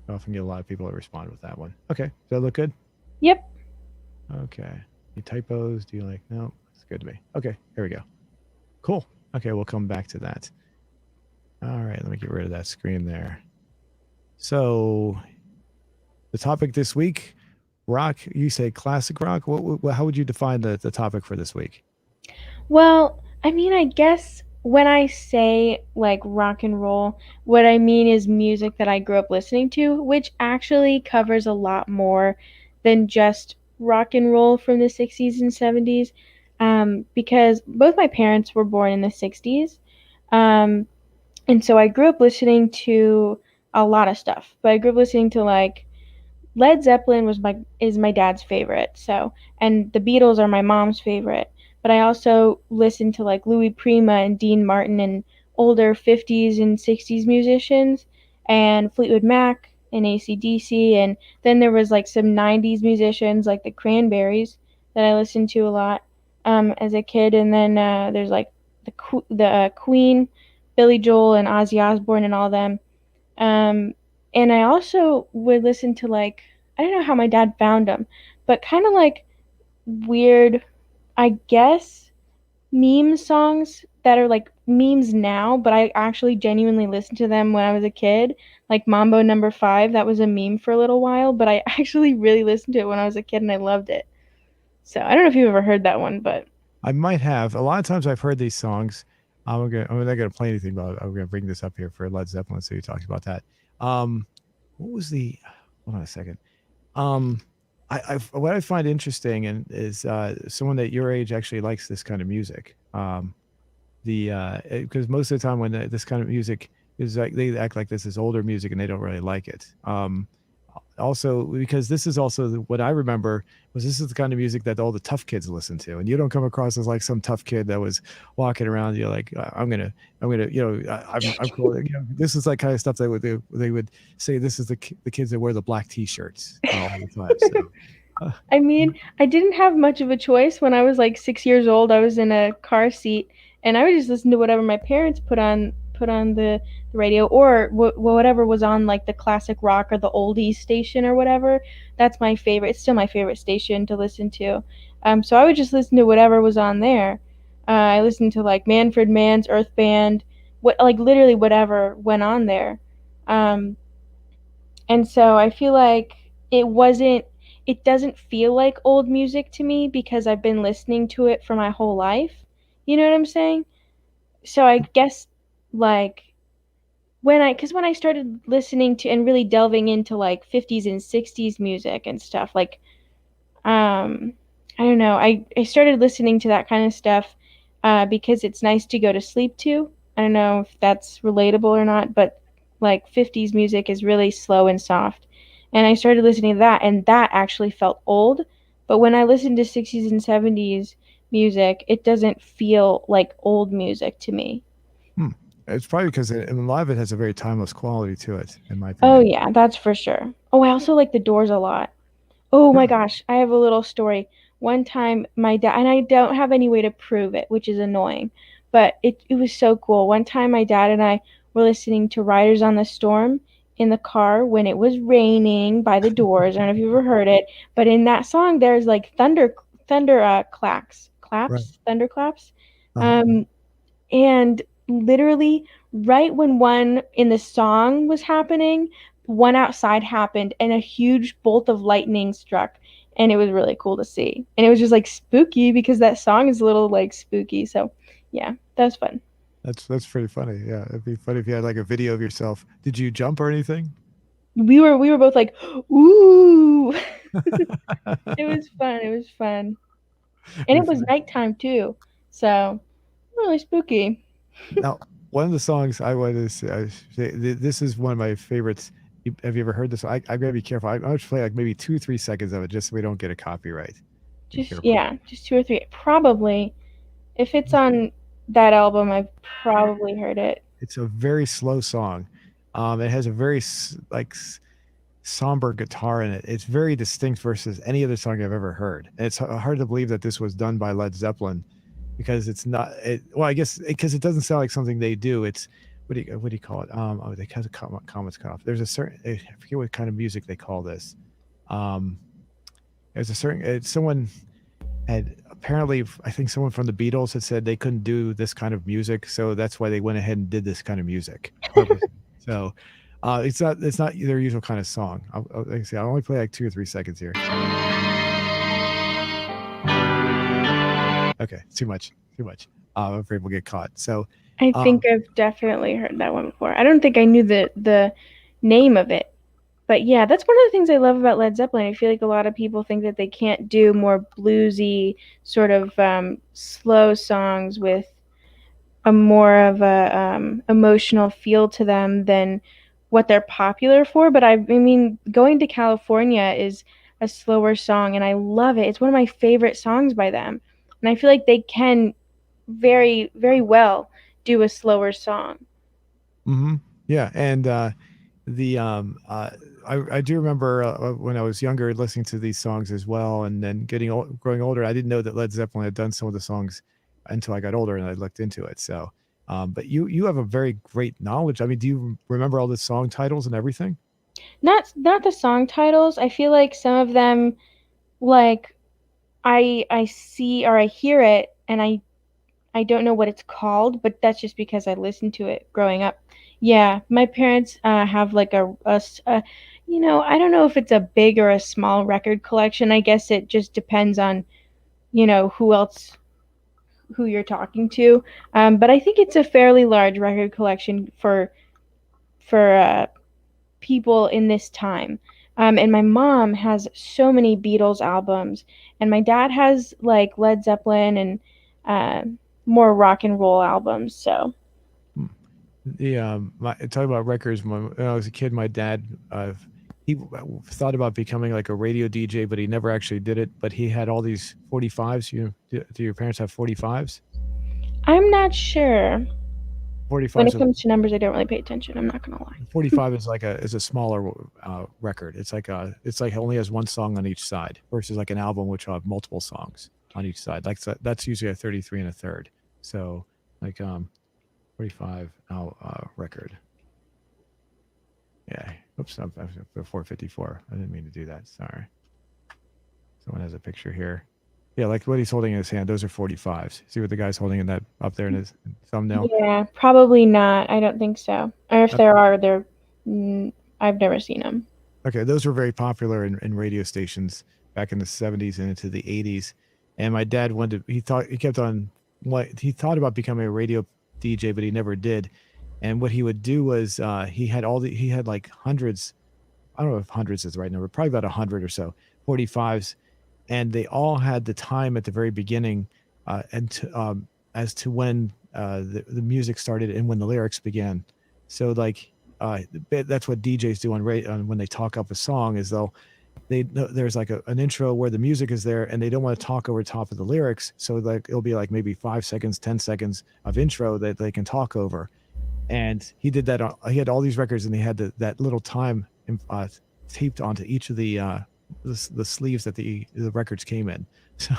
A: I often get a lot of people that respond with that one. Okay. Does that look good?
B: Yep.
A: Okay. Any typos? Do you like? No, it's good to me. Okay. Here we go. Cool. Okay. We'll come back to that. All right. Let me get rid of that screen there. So the topic this week, rock. You say classic rock. How would you define the topic for this week?
B: Well, I mean, I guess when I say like rock and roll, what I mean is music that I grew up listening to, which actually covers a lot more than just rock and roll from the 60s and 70s. Because both my parents were born in the 60s. Um, and so I grew up listening to a lot of stuff, but I grew up listening to like Led Zeppelin was my dad's favorite. So, and the Beatles are my mom's favorite. But I also listened to like Louis Prima and Dean Martin and older 50s and 60s musicians and Fleetwood Mac and AC/DC, and then there was like some 90s musicians like the Cranberries that I listened to a lot as a kid, and then there's like the Queen, Billy Joel and Ozzy Osbourne and all them. Um, and I also would listen to like, I don't know how my dad found them, but kind of like weird, I guess, meme songs that are like memes now, but I actually genuinely listened to them when I was a kid. Like Mambo Number Five, that was a meme for a little while, but I actually really listened to it when I was a kid and I loved it. So I don't know if you've ever heard that one, but
A: I might have. A lot of times I've heard these songs. I'm not gonna play anything about it. I'm gonna bring this up here for Led Zeppelin, so you talked about that. Um, what was the? Hold on a second. Um, what I find interesting and is someone that your age actually likes this kind of music. The because most of the time when this kind of music is like they act like this is older music and they don't really like it. Also because this is also what I remember was this is the kind of music that all the tough kids listen to, and you don't come across as like some tough kid that was walking around. You're like, I'm gonna, I'm cool. You know, this is like kind of stuff that they would say. This is the kids that wear the black t-shirts all the time. So, uh,
B: I mean, I didn't have much of a choice when I was like 6 years old. I was in a car seat, and I would just listen to whatever my parents put on the radio, or whatever was on like the classic rock or the oldies station or whatever. That's my favorite. It's still my favorite station to listen to. So I would just listen to whatever was on there. I listened to like Manfred Mann's Earth Band, what like literally whatever went on there. Um, and so I feel like it doesn't feel like old music to me because I've been listening to it for my whole life. You know what I'm saying? So I guess like when I started listening to and really delving into like 50s and 60s music and stuff, like um, I don't know. I started listening to that kind of stuff because it's nice to go to sleep to. I don't know if that's relatable or not, but like 50s music is really slow and soft. And I started listening to that, and that actually felt old. But when I listen to 60s and 70s music, it doesn't feel like old music to me.
A: hmm. It's probably because a lot of it has a very timeless quality to it, in my
B: Oh,
A: opinion.
B: yeah, that's for sure. Oh, I also like the Doors a lot. Oh my
A: Yeah.
B: gosh, I have a little story. One time my dad, and I don't have any way to prove it, which is annoying, but it was so cool. One time my dad and I were listening to Riders on the Storm in the car when it was raining by the Doors. I don't know if you've ever heard it, but in that song there's like thunder
A: Right.
B: thunderclaps.
A: Uh-huh.
B: Um and literally, right when one in the song was happening, one outside happened and a huge bolt of lightning struck. And it was really cool to see. And it was just like spooky because that song is a little like spooky. So, yeah, that was fun.
A: That's pretty funny. Yeah, it'd be funny if you had like a video of yourself. Did you jump or anything?
B: we were both like, "Ooh." It was fun. It was fun. And
A: We
B: it was
A: find
B: nighttime too. So, really spooky.
A: now one of the songs I want to say, this is one of my favorites. Have you ever heard this? I gotta be careful. I'm going to play like maybe 2 3 seconds of it just so we don't get a copyright. Be
B: Just
A: careful.
B: yeah, just two or three. Probably if it's on that album, I've probably heard it.
A: It's a very slow song. It has a very somber guitar in it. It's very distinct versus any other song I've ever heard. And it's hard to believe that this was done by Led Zeppelin because it's not. Well, I guess because it doesn't sound like something they do. It's what do you call it? Oh, they cut the comments cut off. There's a certain I forget what kind of music they call this. Um, there's a certain someone had apparently I think someone from the Beatles had said they couldn't do this kind of music, so that's why they went ahead and did this kind of music purposely. So it's not their usual kind of song. Like I say, I'll only play like 2 or 3 seconds here. Okay, too much, too much. I'm afraid we'll get caught. So,
B: I think
A: um,
B: I've definitely heard that one before. I don't think I knew the name of it. But yeah, that's one of the things I love about Led Zeppelin. I feel like a lot of people think that they can't do more bluesy, sort of slow songs with a more of a emotional feel to them than what they're popular for. But I mean, Going to California is a slower song, and I love it. It's one of my favorite songs by them, and I feel like they can very, very well do a slower song.
A: hmm yeah, and the I do remember when I was younger listening to these songs as well, and then growing older. I didn't know that Led Zeppelin had done some of the songs until I got older and I looked into it. So, but you have a very great knowledge. I mean, do you remember all the song titles and everything?
B: Not the song titles. I feel like some of them, like I see or I hear it, and I don't know what it's called, but that's just because I listened to it growing up. Yeah, my parents have like I don't know if it's a big or a small record collection. I guess it just depends on, who you're talking to. But I think it's a fairly large record collection for people in this time. And my mom has so many Beatles albums, and my dad has like Led Zeppelin and uh, more rock and roll albums. So
A: Hmm. Talking about records. When I was a kid, my dad he thought about becoming like a radio DJ, but he never actually did it. But he had all these 45s. Do your parents have 45s?
B: I'm not sure. When
A: 45s
B: it
A: are
B: comes to numbers, I don't really pay attention. I'm not gonna lie.
A: 45 is like a smaller record. It's like it only has one song on each side versus like an album which will have multiple songs on each side. Like that's usually a 33 and a third. So like 45 record. Yeah. Oops, I'm 454. I didn't mean to do that. Sorry. Someone has a picture here. Yeah, like what he's holding in his hand. Those are 45s. See what the guy's holding in that up there in his thumbnail.
B: Yeah, probably not. I don't think so. Or if there are, I've never seen them.
A: Okay, those were very popular in radio stations back in the 70s and into the 80s. And my dad wanted he kept on what he thought about becoming a radio DJ, but he never did. And what he would do was he had like hundreds, I don't know if hundreds is the right number, probably about 100 or so, 45s, and they all had the time at the very beginning as to when the music started and when the lyrics began. So like that's what DJs do on when they talk up a song is there's like an intro where the music is there and they don't want to talk over top of the lyrics, so like it'll be like maybe 5 seconds 10 seconds of intro that they can talk over. And he did that he had all these records and he had that little time taped onto each of the sleeves that the records came in. So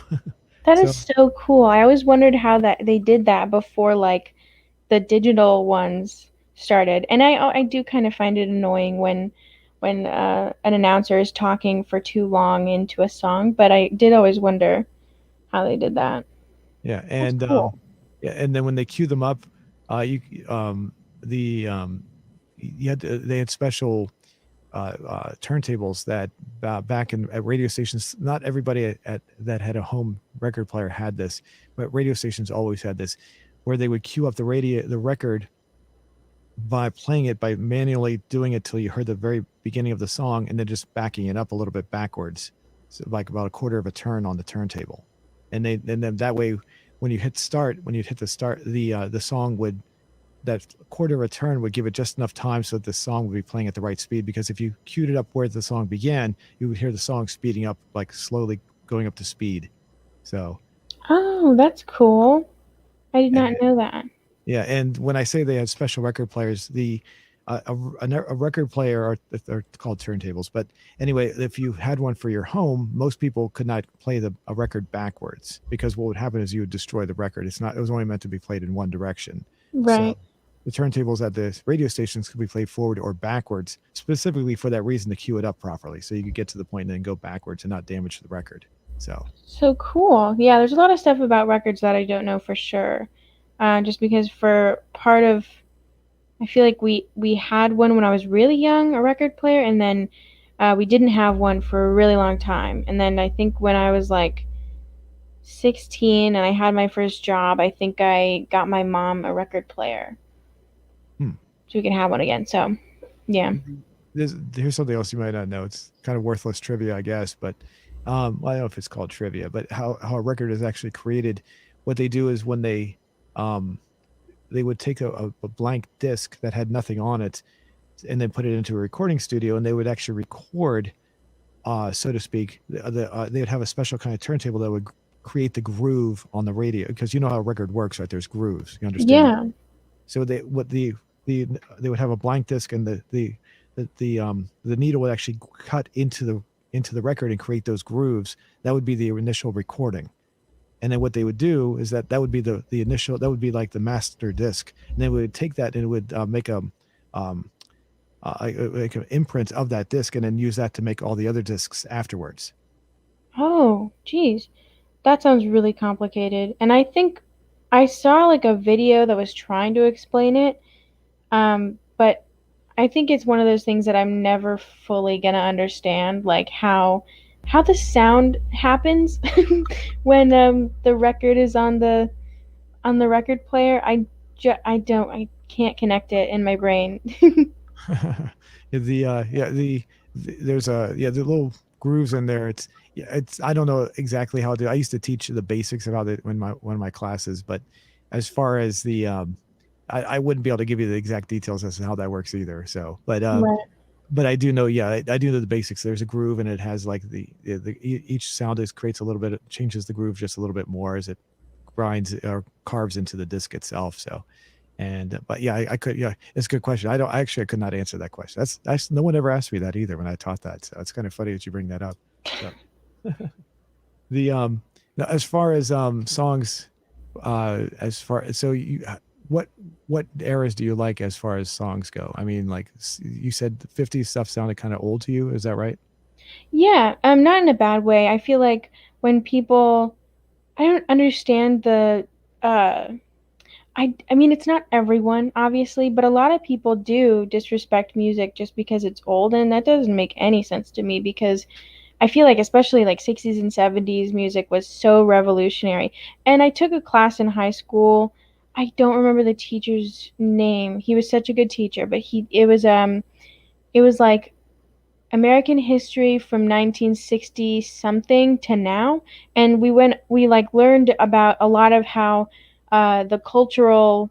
B: That is
A: so
B: so cool. I always wondered how that they did that before like the digital ones started. And I do kind of find it annoying when an announcer is talking for too long into a song, but I did always wonder how they did that.
A: yeah,
B: That's
A: and
B: cool.
A: yeah, and then when they queue them up, you the they had special turntables that back in at radio stations. Not everybody at that had a home record player had this, but radio stations always had this, where they would queue up the record by playing it by manually doing it till you heard the very beginning of the song and then just backing it up a little bit backwards, so like about a quarter of a turn on the turntable, and then that way when you hit start, when you hit the start, the song would, that quarter of a turn would give it just enough time so that the song would be playing at the right speed. Because if you queued it up where the song began, you would hear the song speeding up, like slowly going up to speed. So
B: Oh, that's cool. I did not
A: and
B: know that.
A: yeah, and when I say they had special record players, the a record player are, they're called turntables. But anyway, if you had one for your home, most people could not play a record backwards, because what would happen is you would destroy the record. It's not. It was only meant to be played in one direction. So
B: Right.
A: the turntables at the radio stations could be played forward or backwards, specifically for that reason, to cue it up properly, so you could get to the point and then go backwards and not damage the record. So
B: So cool. Yeah, there's a lot of stuff about records that I don't know for sure. Just because for part of, I feel like we had one when I was really young, a record player, and then we didn't have one for a really long time. And then I think when I was like 16 and I had my first job, I think I got my mom a record player
A: hmm.
B: so we can have one again. So, yeah.
A: Here's something else you might not know. It's kind of worthless trivia, I guess, but well, I don't know if it's called trivia, but how a record is actually created. What they do is when they would take a blank disc that had nothing on it and then put it into a recording studio, and they would actually record, so to speak. They would have a special kind of turntable that would create the groove on the radio, because you know how a record works, right? There's grooves. You understand that?
B: Yeah.
A: So they would have a blank disc, and the needle would actually cut into the record and create those grooves. That would be the initial recording. And then what they would do is that would be the initial, that would be like the master disc, and they would take that and it would make um, like an imprint of that disc, and then use that to make all the other discs afterwards.
B: Oh, geez. That sounds really complicated. And I think I saw like a video that was trying to explain it. But I think it's one of those things that I'm never fully gonna understand, like how the sound happens when the record is on the record player. I can't connect it in my brain.
A: There's the little grooves in there. It's, yeah, it's, I don't know exactly how to do. I used to teach the basics about it when my one of my classes, but as far as I wouldn't be able to give you the exact details as to how that works either. So,
B: Right.
A: but I do know, yeah, I do know the basics. There's a groove, and it has like each sound is creates a little bit, it changes the groove just a little bit more as it grinds or carves into the disc itself. So, and but yeah, I could, yeah, it's a good question. I could not answer that question. That's no one ever asked me that either when I taught that. So it's kind of funny that you bring that up. So the now, as far as songs, as far so you what what eras do you like as far as songs go? I mean, like you said, the 50s stuff sounded kind of old to you. Is that right?
B: Yeah, not in a bad way. I feel like when people, I don't understand the uh I mean it's not everyone obviously, but a lot of people do disrespect music just because it's old, and that doesn't make any sense to me because I feel like especially like 60s and 70s music was so revolutionary. And I took a class in high school. I don't remember the teacher's name. He was such a good teacher, but he it was like American history from 1960 something to now, and we like learned about a lot of how the cultural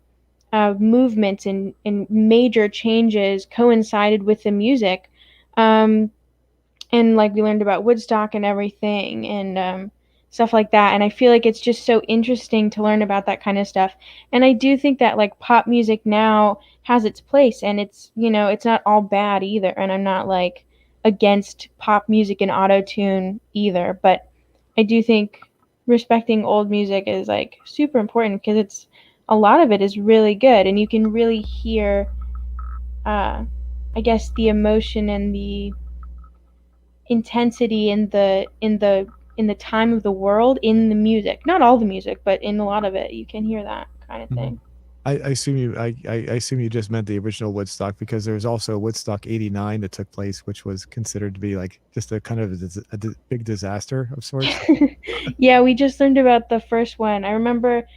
B: movements and major changes coincided with the music. Um, and like we learned about Woodstock and everything and stuff like that. And I feel like it's just so interesting to learn about that kind of stuff. And I do think that like pop music now has its place, and it's it's not all bad either. And I'm not like against pop music and auto tune either, but I do think respecting old music is like super important because it's a lot of it is really good, and you can really hear uh, I guess the emotion and the intensity in the time of the world in the music. Not all the music, but in a lot of it, you can hear that kind of
A: Mhm.
B: thing.
A: I assume I assume you just meant the original Woodstock, because there's also Woodstock '89 that took place, which was considered to be like just a kind of big disaster of sorts.
B: Yeah, we just learned about the first one. I remember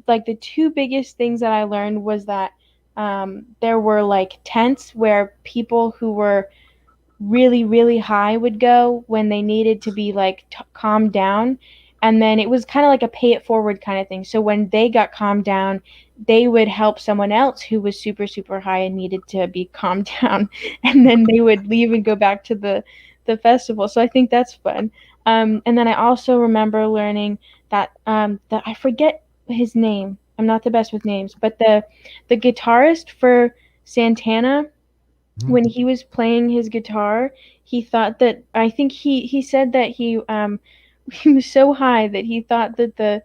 B: like the two biggest things that I learned was that there were like tents where people who were really really high would go when they needed to be like calmed down, and then it was kind of like a pay it forward kind of thing. So when they got calmed down, they would help someone else who was super super high and needed to be calmed down, and then they would leave and go back to the festival. So I think that's fun. And then I also remember learning that that I forget his name. I'm not the best with names, but the guitarist for Santana,
A: Mhm.
B: when he was playing his guitar, he thought that I think he said that he he was so high that he thought that the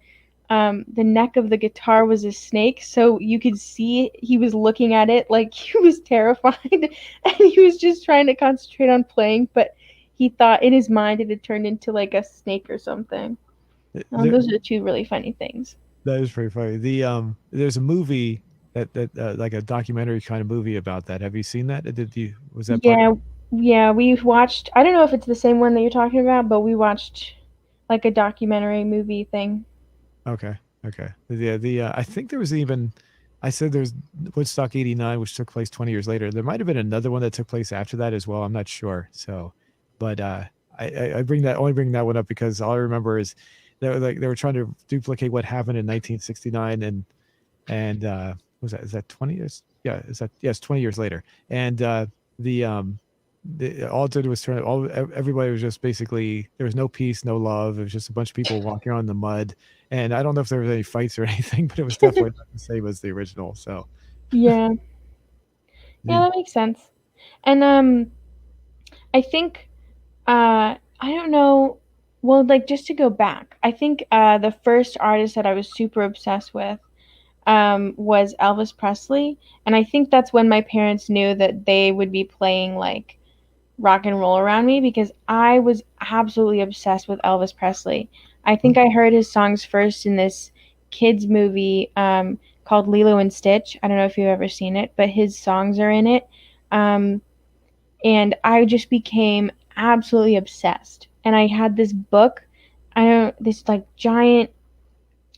B: neck of the guitar was a snake, so you could see he was looking at it like he was terrified and he was just trying to concentrate on playing, but he thought in his mind it had turned into like a snake or something.
A: There,
B: Those are two really funny things.
A: that is pretty funny. There's a movie that like a documentary kind of movie about that. Have you seen that? Did you was that part?
B: Yeah, yeah, we've watched. I don't know if it's the same one that you're talking about, but we watched like a documentary movie thing.
A: Okay, okay. Yeah, I think there was even I said there's Woodstock '89, which took place 20 years later. There might have been another one that took place after that as well. I'm not sure. So, but I bring that one up because all I remember is they were trying to duplicate what happened in 1969, and was that is that 20 years? Yeah, is that yes, 20 years later. And the all it did was turn everybody was just basically there was no peace, no love. It was just a bunch of people walking around in the mud. And I don't know if there was any fights or anything, but it was definitely not the same as the original. So
B: Yeah, yeah,
A: the
B: that makes sense. And I think I don't know. Well, like just to go back, I think the first artist that I was super obsessed with was Elvis Presley, and I think that's when my parents knew that they would be playing like rock and roll around me because I was absolutely obsessed with Elvis Presley. I think I heard his songs first in this kids movie called Lilo and Stitch. I don't know if you've ever seen it, but his songs are in it. Um, and I just became absolutely obsessed. And I had this book, I don't this like giant,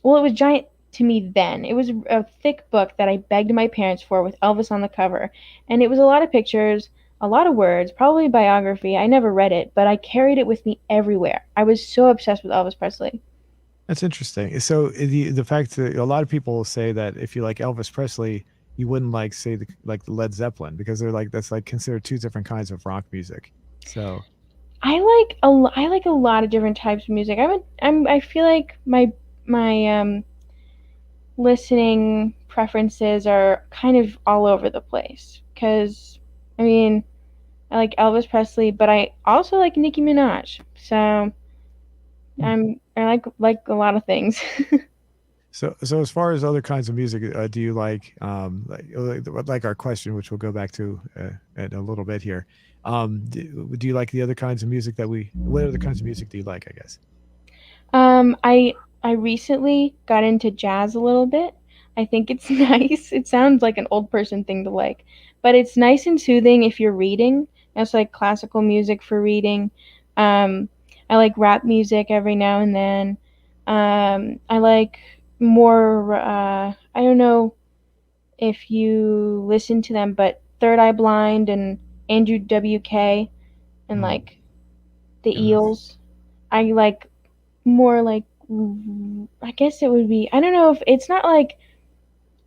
B: well, it was giant to me then. It was a thick book that I begged my parents for with Elvis on the cover. And it was a lot of pictures, a lot of words, probably biography. I never read it, but I carried it with me everywhere. I was so obsessed with Elvis Presley.
A: That's interesting. So the fact that a lot of people say that if you like Elvis Presley, you wouldn't like say like the Led Zeppelin because they're like that's like considered two different kinds of rock music. So
B: I like a lot of different types of music. I feel like my listening preferences are kind of all over the place cuz I mean, I like Elvis Presley, but I also like Nicki Minaj. So
A: hmm.
B: I like a lot of things.
A: So as far as other kinds of music, do you like our question, which we'll go back to in a little bit here? Do you like the other kinds of music that we? What other kinds of music do you like? I guess.
B: I recently got into jazz a little bit. I think it's nice. It sounds like an old person thing to like, but it's nice and soothing if you're reading. It's like classical music for reading. Um, I like rap music every now and then. I like more. I don't know if you listen to them, but Third Eye Blind and Andrew WK and
A: Mm.
B: like the
A: And
B: Eels. I like more like I guess it would be. I don't know if it's not like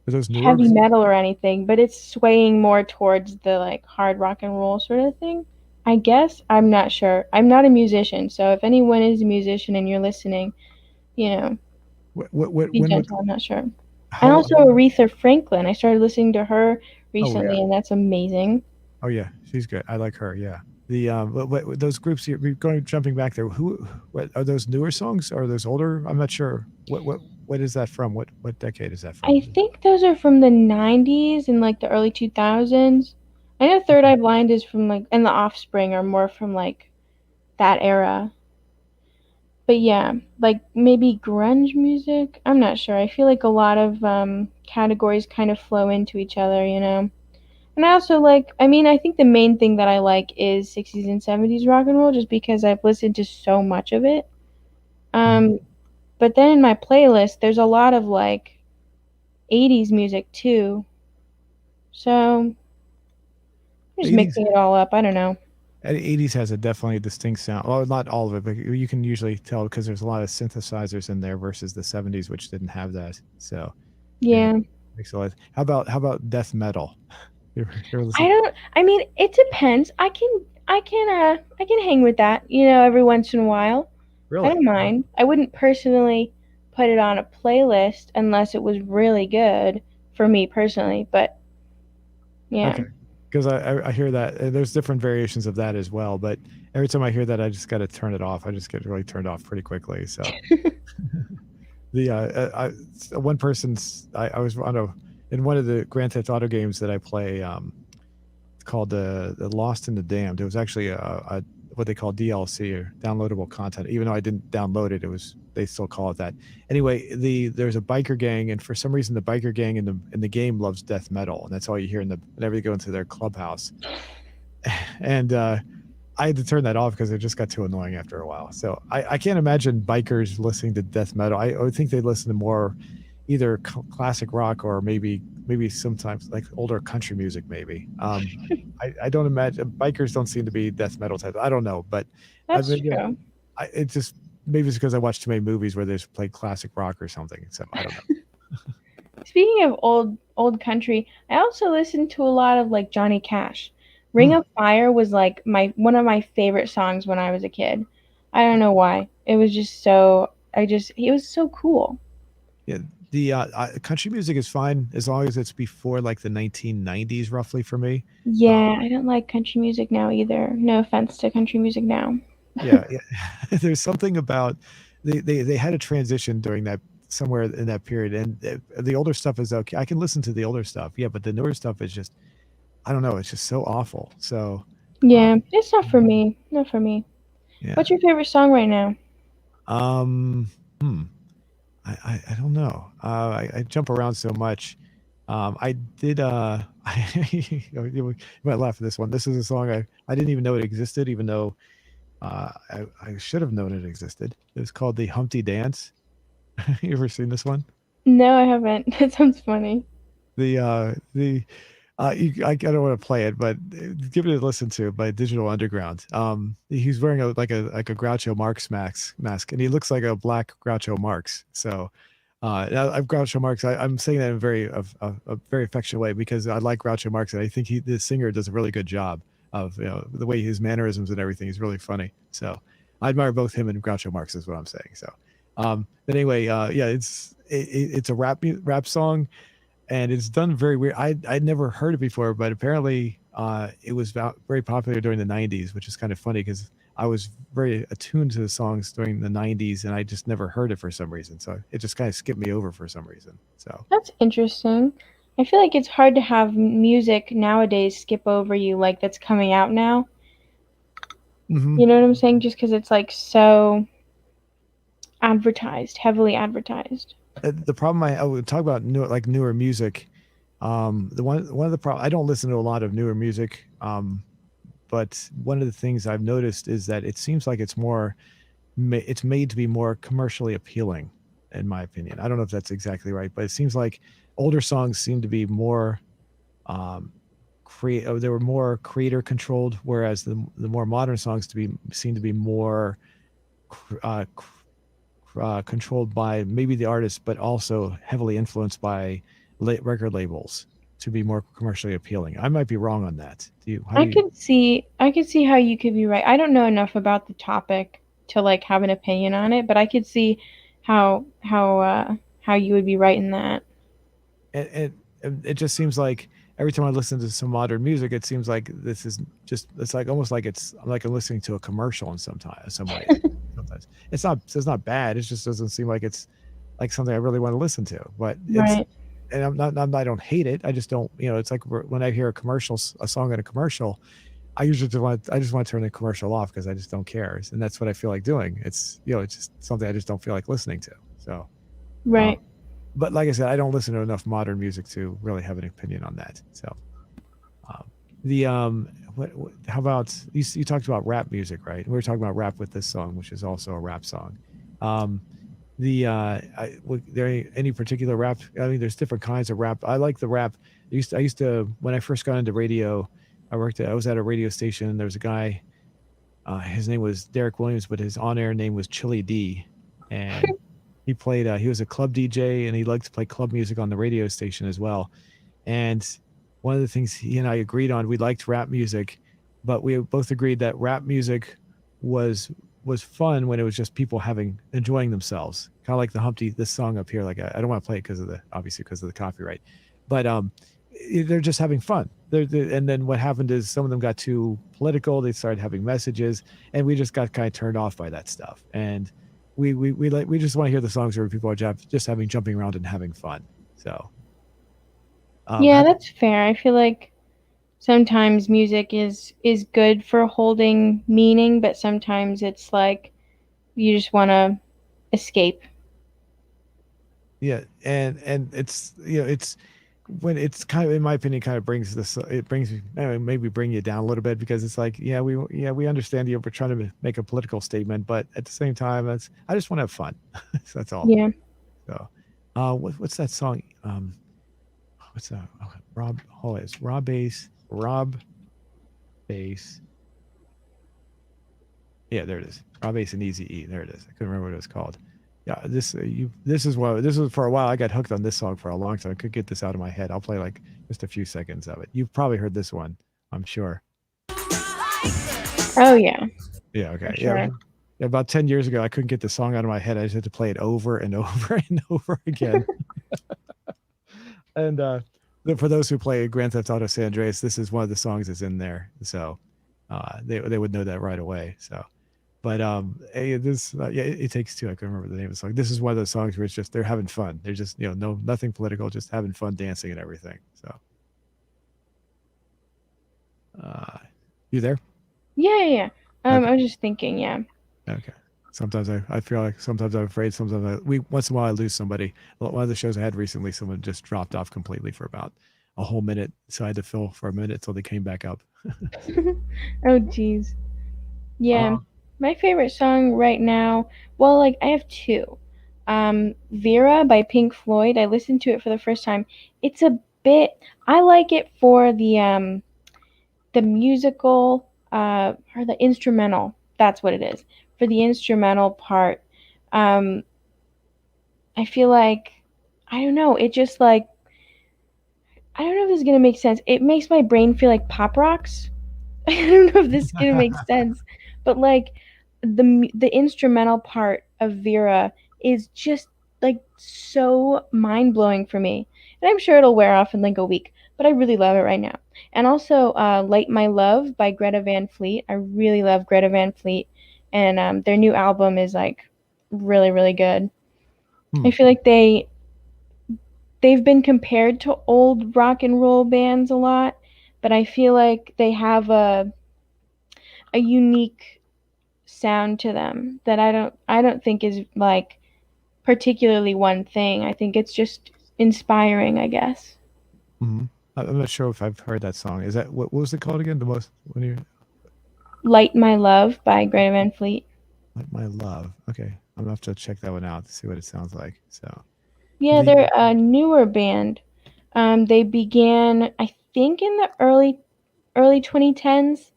A: are those newer?
B: heavy metal or anything, but it's swaying more towards the like hard rock and roll sort of thing. I guess I'm not sure. I'm not a musician, so if anyone is a musician and you're listening, you know, be
A: When would
B: gentle. I'm not sure. And
A: how?
B: also Aretha Franklin. I started listening to her
A: Oh yeah.
B: recently, and that's amazing.
A: Oh yeah. She's good. I like her. Yeah. The those groups you're going jumping back there. What are those newer songs? Or are those older? I'm not sure. What is that from? What decade is that from?
B: I think those are from the 90s and like the early 2000s. I know Third Eye Blind is from like, and The Offspring are more from like that era. But yeah, like maybe grunge music. I'm not sure. I feel like a lot of categories kind of flow into each other, you know? And I also like, I mean, I think the main thing that I like is 60s and 70s rock and roll just because I've listened to so much of it.
A: Mhm.
B: Um, but then in my playlist, there's a lot of like 80s music too. So I'm
A: The
B: just
A: 80s,
B: mixing it all up. I don't know.
A: the 80s has a definitely distinct sound. Well, not all of it, but you can usually tell because there's a lot of synthesizers in there versus the 70s, which didn't have that. So it
B: Yeah.
A: makes a lot. How about death metal? You ever
B: I
A: listen?
B: don't I mean, it depends. I can hang with that, every once in a while. I
A: Really?
B: don't mind. I wouldn't personally put it on a playlist unless it was really good for me personally, but yeah.
A: Okay. Because I hear that there's different variations of that as well, but every time I hear that, I just got to turn it off. I just get really turned off pretty quickly. So the one person's I was on a in one of the Grand Theft Auto games that I play. It's called the Lost and the Damned. It was actually a what they call DLC or downloadable content. Even though I didn't download it, it was they still call it that. Anyway, there's a biker gang, and for some reason, the biker gang in the game loves death metal, and that's all you hear whenever you go into their clubhouse. And I had to turn that off because it just got too annoying after a while. So I can't imagine bikers listening to death metal. I would think they listen to more either classic rock or maybe sometimes like older country music. Maybe I don't imagine bikers don't seem to be death metal type. I don't know, but I
B: That's
A: mean,
B: true.
A: it just maybe it's because I watched too many movies where they just played classic rock or something. So I don't know.
B: Speaking of old country, I also listened to a lot of like Johnny Cash. Ring
A: Hmm.
B: of Fire was like my one of my favorite songs when I was a kid. I don't know why. It was just so it was so cool.
A: Yeah, the country music is fine as long as it's before like the 1990s, roughly for me. Um,
B: Yeah, I don't like country music now either. No offense to country music now.
A: Yeah, yeah. There's something about they had a transition during that somewhere in that period, and the older stuff is okay. I can listen to the older stuff, yeah, but the newer stuff is just I don't know. It's just so awful. So,
B: Yeah,
A: um,
B: it's not for me. Not for me.
A: yeah.
B: What's your favorite song right now?
A: Um, hmm. I don't know. I jump around so much. I did. You might laugh at this one. This is a song I didn't even know it existed, even though I should have known it existed. It was called the Humpty Dance. You ever seen this one?
B: No, I haven't. That sounds funny.
A: I don't want to play it, but give it a listen to by Digital Underground. He's wearing a Groucho Marx mask, and he looks like a black Groucho Marx. So, now I'm Groucho Marx. I'm saying that in a very affectionate way because I like Groucho Marx, and I think the singer does a really good job of the way his mannerisms and everything is really funny. So, I admire both him and Groucho Marx, is what I'm saying. So, but anyway, yeah, it's a rap song and it's done very weird. I'd never heard it before, but apparently it was very popular during the 90s, which is kind of funny because I was very attuned to the songs during the 90s and I just never heard it for some reason. So it just kind of skipped me over for some reason. So,
B: That's interesting. I feel like it's hard to have music nowadays skip over you like that's coming out now.
A: hmm
B: You know what I'm saying? Just because it's like so advertised, heavily advertised.
A: the problem I would talk about newer music. The one of the problem I don't listen to a lot of newer music. But one of the things I've noticed is that it seems like it's made to be more commercially appealing, in my opinion. I don't know if that's exactly right, but it seems like older songs seem to be more they were more creator controlled, whereas the more modern songs seem to be more uh, controlled by maybe the artist, but also heavily influenced by record labels to be more commercially appealing. I might be wrong on that. Do you? How do you?
B: I could see how you could be right. I don't know enough about the topic to like have an opinion on it, but I could see how you would be right in that.
A: And it just seems like every time I listen to some modern music, it seems like this is just it's like almost like it's like I'm listening to a commercial in some ways. Sometimes it's not bad. It just doesn't seem like it's like something I really want to listen to. But it's
B: Right.
A: and I don't hate it. I just don't it's like when I hear a song in a commercial, I just want to turn the commercial off because I just don't care, and that's what I feel like doing. It's just something I just don't feel like listening to. So. Um,
B: Right.
A: but like I said, I don't listen to enough modern music to really have an opinion on that. So, um, the how about you talked about rap music, right? We were talking about rap with this song, which is also a rap song. Um, there any particular rap? I mean, there's different kinds of rap. I like the rap. I used to when I first got into radio, I was at a radio station. There was a guy, his name was Derek Williams, but his on air name was Chili D, and he was a club DJ and he liked to play club music on the radio station as well. And one of the things he and I agreed on, we liked rap music, but we both agreed that rap music was was fun when it was just people having enjoying themselves. Kind of like the Humpty this song up here. Like I don't want to play it because of the obviously because of the copyright, but they're just having fun. And then what happened is some of them got too political. They started having messages, and we just got kind of turned off by that stuff. And we just want to hear the songs where people are just having jumping around and having fun. So
B: Yeah,
A: have,
B: that's fair. I feel like sometimes music is good for holding meaning, but sometimes it's like you just want to escape.
A: yeah, and it's it's when it's kind of in my opinion kind of brings this it brings maybe bring you down a little bit because it's like we understand we're trying to make a political statement, but at the same time that's I just want to have fun. So that's all.
B: Yeah.
A: So what's that song? What's that? Oh, Rob Bass. Yeah, there it is. Rob Bass and Easy E. There it is. I couldn't remember what it was called. Yeah, this is for a while. I got hooked on this song for a long time. I could get this out of my head. I'll play like just a few seconds of it. You've probably heard this one, I'm sure.
B: Oh yeah,
A: Yeah,
B: for
A: okay. Yeah.
B: sure.
A: Yeah, about 10 years ago, I couldn't get the song out of my head. I just had to play it over and over and over again. And for those who play Grand Theft Auto San Andreas, this is one of the songs that's in there. So they would know that right away. So, but hey, this it takes two. I can remember the name of the song. This is one of those songs where it's just they're having fun. They're just no nothing political, just having fun dancing and everything. So, uh, you there?
B: Yeah, yeah, yeah.
A: Okay,
B: I was just thinking, yeah.
A: okay. Sometimes I feel like sometimes I'm afraid. Sometimes we once in a while I lose somebody. One of the shows I had recently, someone just dropped off completely for about a whole minute, so I had to fill for a minute till they came back up.
B: Oh geez. Yeah.
A: Uh,
B: My favorite song right now, well, like I have two. Vera by Pink Floyd. I listened to it for the first time. It's a bit I like it for the musical or the instrumental. That's what it is. For the instrumental part. Um I feel like I don't know, it just like I don't know if this is gonna make sense. It makes my brain feel like pop rocks. I don't know if this is gonna make sense, but like the instrumental part of Vera is just like so mind blowing for me, and I'm sure it'll wear off in like a week. But I really love it right now. And also, "Light My Love" by Greta Van Fleet. I really love Greta Van Fleet, and their new album is like really really good. I
A: hmm.
B: feel like they've been compared to old rock and roll bands a lot, but I feel like they have a unique sound to them that I don't think is like particularly one thing. I think it's just inspiring, I guess.
A: Hmm. I'm not sure if I've heard that song. Is that what was it called again? The most when you
B: Light My Love by Greta Van Fleet.
A: like my love. Okay, I'm gonna have to check that one out to see what it sounds like. So
B: Yeah,
A: the
B: they're a newer band. They began, I think, in the early 2010s.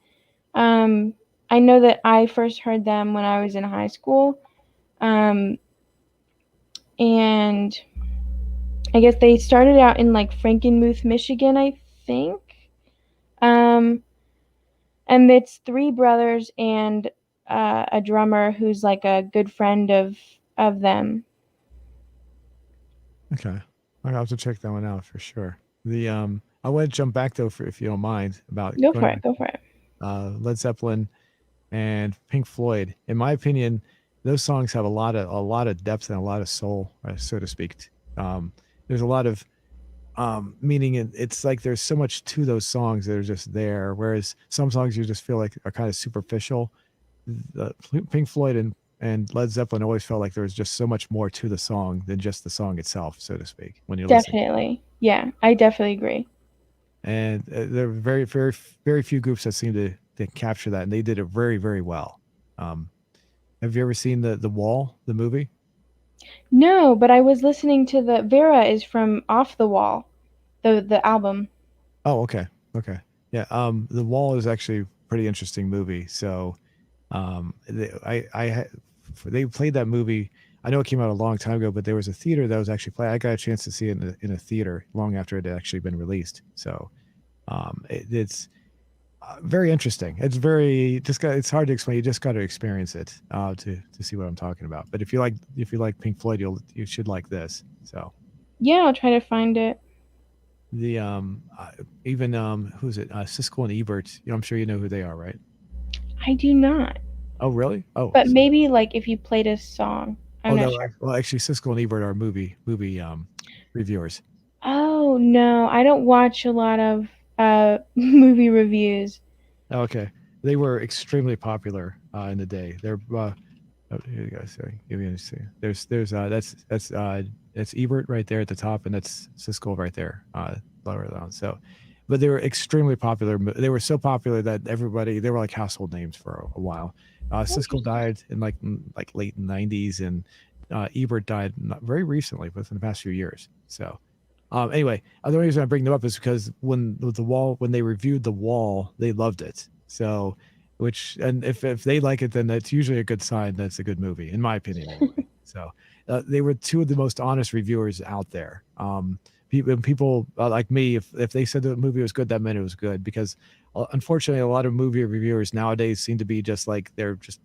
B: Um, I know that I first heard them when I was in high school. Um, and I guess they started out in like Frankenmuth, Michigan, I think. Um, and it's three brothers and a drummer who's like a good friend of them.
A: okay, I'll have to check that one out for sure. The I want to jump back though, for if you don't mind, about
B: Go
A: going
B: for it.
A: back
B: Go for it.
A: Led Zeppelin and Pink Floyd. In my opinion, those songs have a lot of depth and a lot of soul, so to speak. Um, there's a lot of meaning in it's like there's so much to those songs that are just there, whereas some songs you just feel like are kind of superficial. The Pink Floyd and Led Zeppelin always felt like there was just so much more to the song than just the song itself, so to speak, when you're listening.
B: Definitely. Yeah, I definitely agree.
A: And there are very few groups that seem to capture that, and they did it very well. Um, have you ever seen the Wall, the movie?
B: No, but I was listening to the Vera is from Off the Wall. The album.
A: Oh, okay. Okay. Yeah. The Wall is actually a pretty interesting movie. So, they played that movie. I know it came out a long time ago, but there was a theater that was actually playing. I got a chance to see it in a theater long after it had actually been released. So, it's very interesting. It's very just got. It's hard to explain. You just got to experience it to see what I'm talking about. But if you like Pink Floyd, you should like this. So
B: Yeah, I'll try to find it.
A: the even who's it? Siskel and Ebert. I'm sure you know who they are, right?
B: I do not.
A: Oh, really? Oh,
B: But maybe like if you played a song. I'm
A: oh
B: not
A: no.
B: sure.
A: Well, actually, Siskel and Ebert are movie reviewers.
B: Oh, no. I don't watch a lot of movie reviews.
A: Oh, okay, they were extremely popular in the day. They're oh, here you go. Sorry, give me a see. There's that's Ebert right there at the top, and that's Siskel right there, lower down. So, but they were extremely popular. They were so popular that they were like household names for a while. Siskel
B: Interesting.
A: died in like late '90s, and Ebert died not very recently, within the past few years. So, anyway, the only reason I bring them up is because when they reviewed The Wall, they loved it. So, and if they like it, then that's usually a good sign. That's a good movie, in my opinion, anyway. So, they were two of the most honest reviewers out there. People like me, if they said the movie was good, that meant it was good. Because unfortunately, a lot of movie reviewers nowadays seem to be just like they're just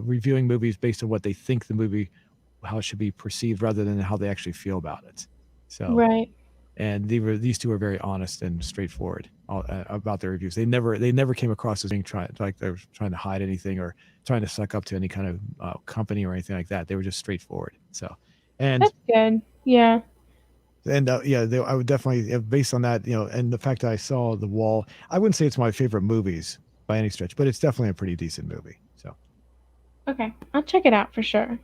A: reviewing movies based on what they think the movie, how it should be perceived, rather than how they actually feel about it. So,
B: Right.
A: and these two are very honest and straightforward about their reviews. They never came across as being like they're trying to hide anything or trying to suck up to any kind of company or anything like that. They were just straightforward. So, and
B: That's good. Yeah.
A: yeah, I would definitely, based on that, and the fact that I saw The Wall, I wouldn't say it's my favorite movies by any stretch, but it's definitely a pretty decent movie. So,
B: Okay. I'll check it out for sure.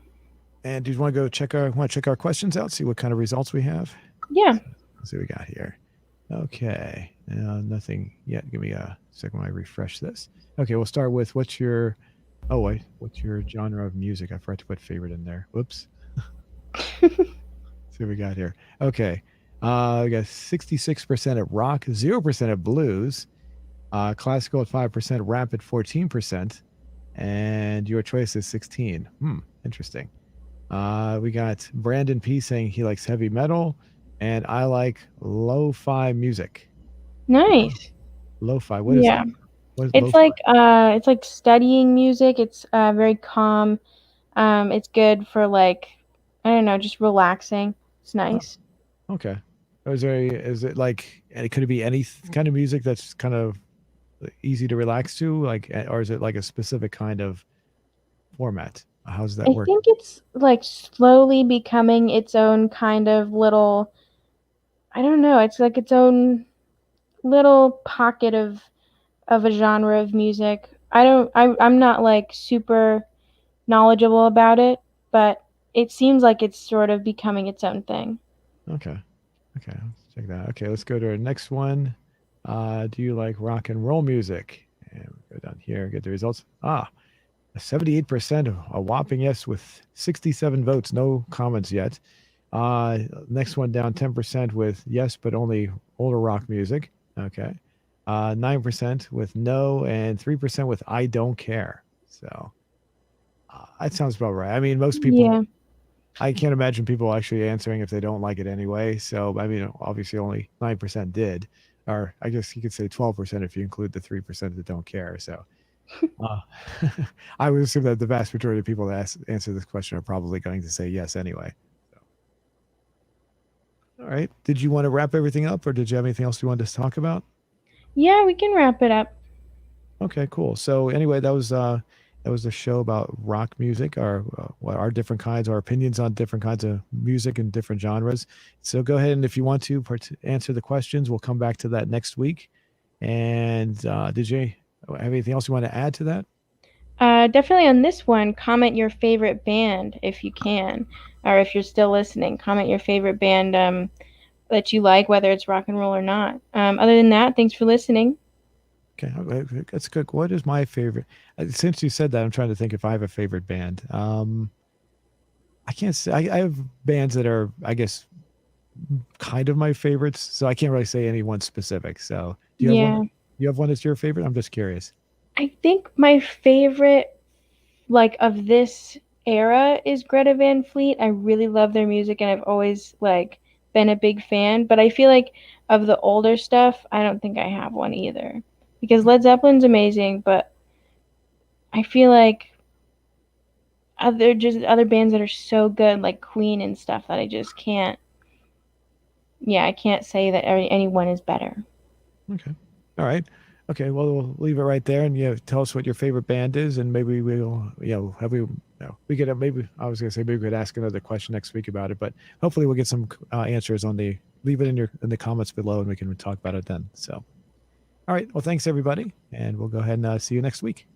A: and do you want to check our questions out, see what kind of results we have?
B: Yeah.
A: So, let's see what we got here. Okay. Nothing yet. Give me a second while I refresh this. Okay, we'll start with what's your genre of music? I forgot to put favorite in there. Whoops. Let's see what we got here. Okay. We got 66% at rock, 0% at blues, classical at 5%, rap at 14%, and your choice is 16. Interesting. We got Brandon P saying he likes heavy metal, and I like lo-fi music.
B: Nice.
A: Lo-fi. What is that?
B: Yeah.
A: What is lo-fi?
B: It's like studying music. It's very calm. It's good for like I don't know, just relaxing. It's
A: Oh,
B: nice.
A: okay. Is it like, could it be any kind of music that's kind of easy to relax to, like, or is it like a specific kind of format? How does that
B: I
A: work?
B: think it's like slowly becoming its own kind of little I don't know, it's like its own little pocket of a genre of music. I'm not like super knowledgeable about it, but it seems like it's sort of becoming its own thing.
A: Okay. Okay. Let's check that out. Okay, let's go to our next one. Do you like rock and roll music? And we go down here, get the results. 78%, a whopping yes with 67 votes, no comments yet. Next one down, 10% with yes, but only older rock music. Okay. 9% with no, and 3% with I don't care. So that sounds about right. I mean, most people,
B: Yeah.
A: I can't imagine people actually answering if they don't like it anyway. So, I mean, obviously only 9% did, or I guess you could say 12% if you include the 3% that don't care. So, uh, I would assume that the vast majority of people that answer this question are probably going to say yes anyway. So, all right. Did you want to wrap everything up, or did you have anything else you wanted to talk about?
B: Yeah, we can wrap it up.
A: Okay, cool. So anyway, that was the show about rock music, our different kinds, our opinions on different kinds of music and different genres. So go ahead, and if you want to answer the questions, we'll come back to that next week. And did you have anything else you want to add to that?
B: Definitely on this one, comment your favorite band if you can, or if you're still listening, comment your favorite band that you like, whether it's rock and roll or not. Other than that, thanks for listening.
A: Okay, that's good. What is my favorite? Since you said that, I'm trying to think if I have a favorite band. I can't say I have bands that are, I guess, kind of my favorites, so I can't really say any one specific. So do you have one?
B: Yeah.
A: You have one that's your favorite? I'm just curious.
B: I think my favorite, like, of this era is Greta Van Fleet. I really love their music and I've always like been a big fan, but I feel like of the older stuff, I don't think I have one either. Because Led Zeppelin's amazing, but I feel like other bands that are so good like Queen and stuff that I just can't, yeah, I can't say that anyone is better.
A: Okay. All right. Okay. Well, we'll leave it right there, and tell us what your favorite band is, and maybe we'll, have we could maybe I was gonna say maybe we could ask another question next week about it, but hopefully we'll get some answers on the leave it in the comments below, and we can talk about it then. So, all right. Well, thanks everybody, and we'll go ahead and see you next week.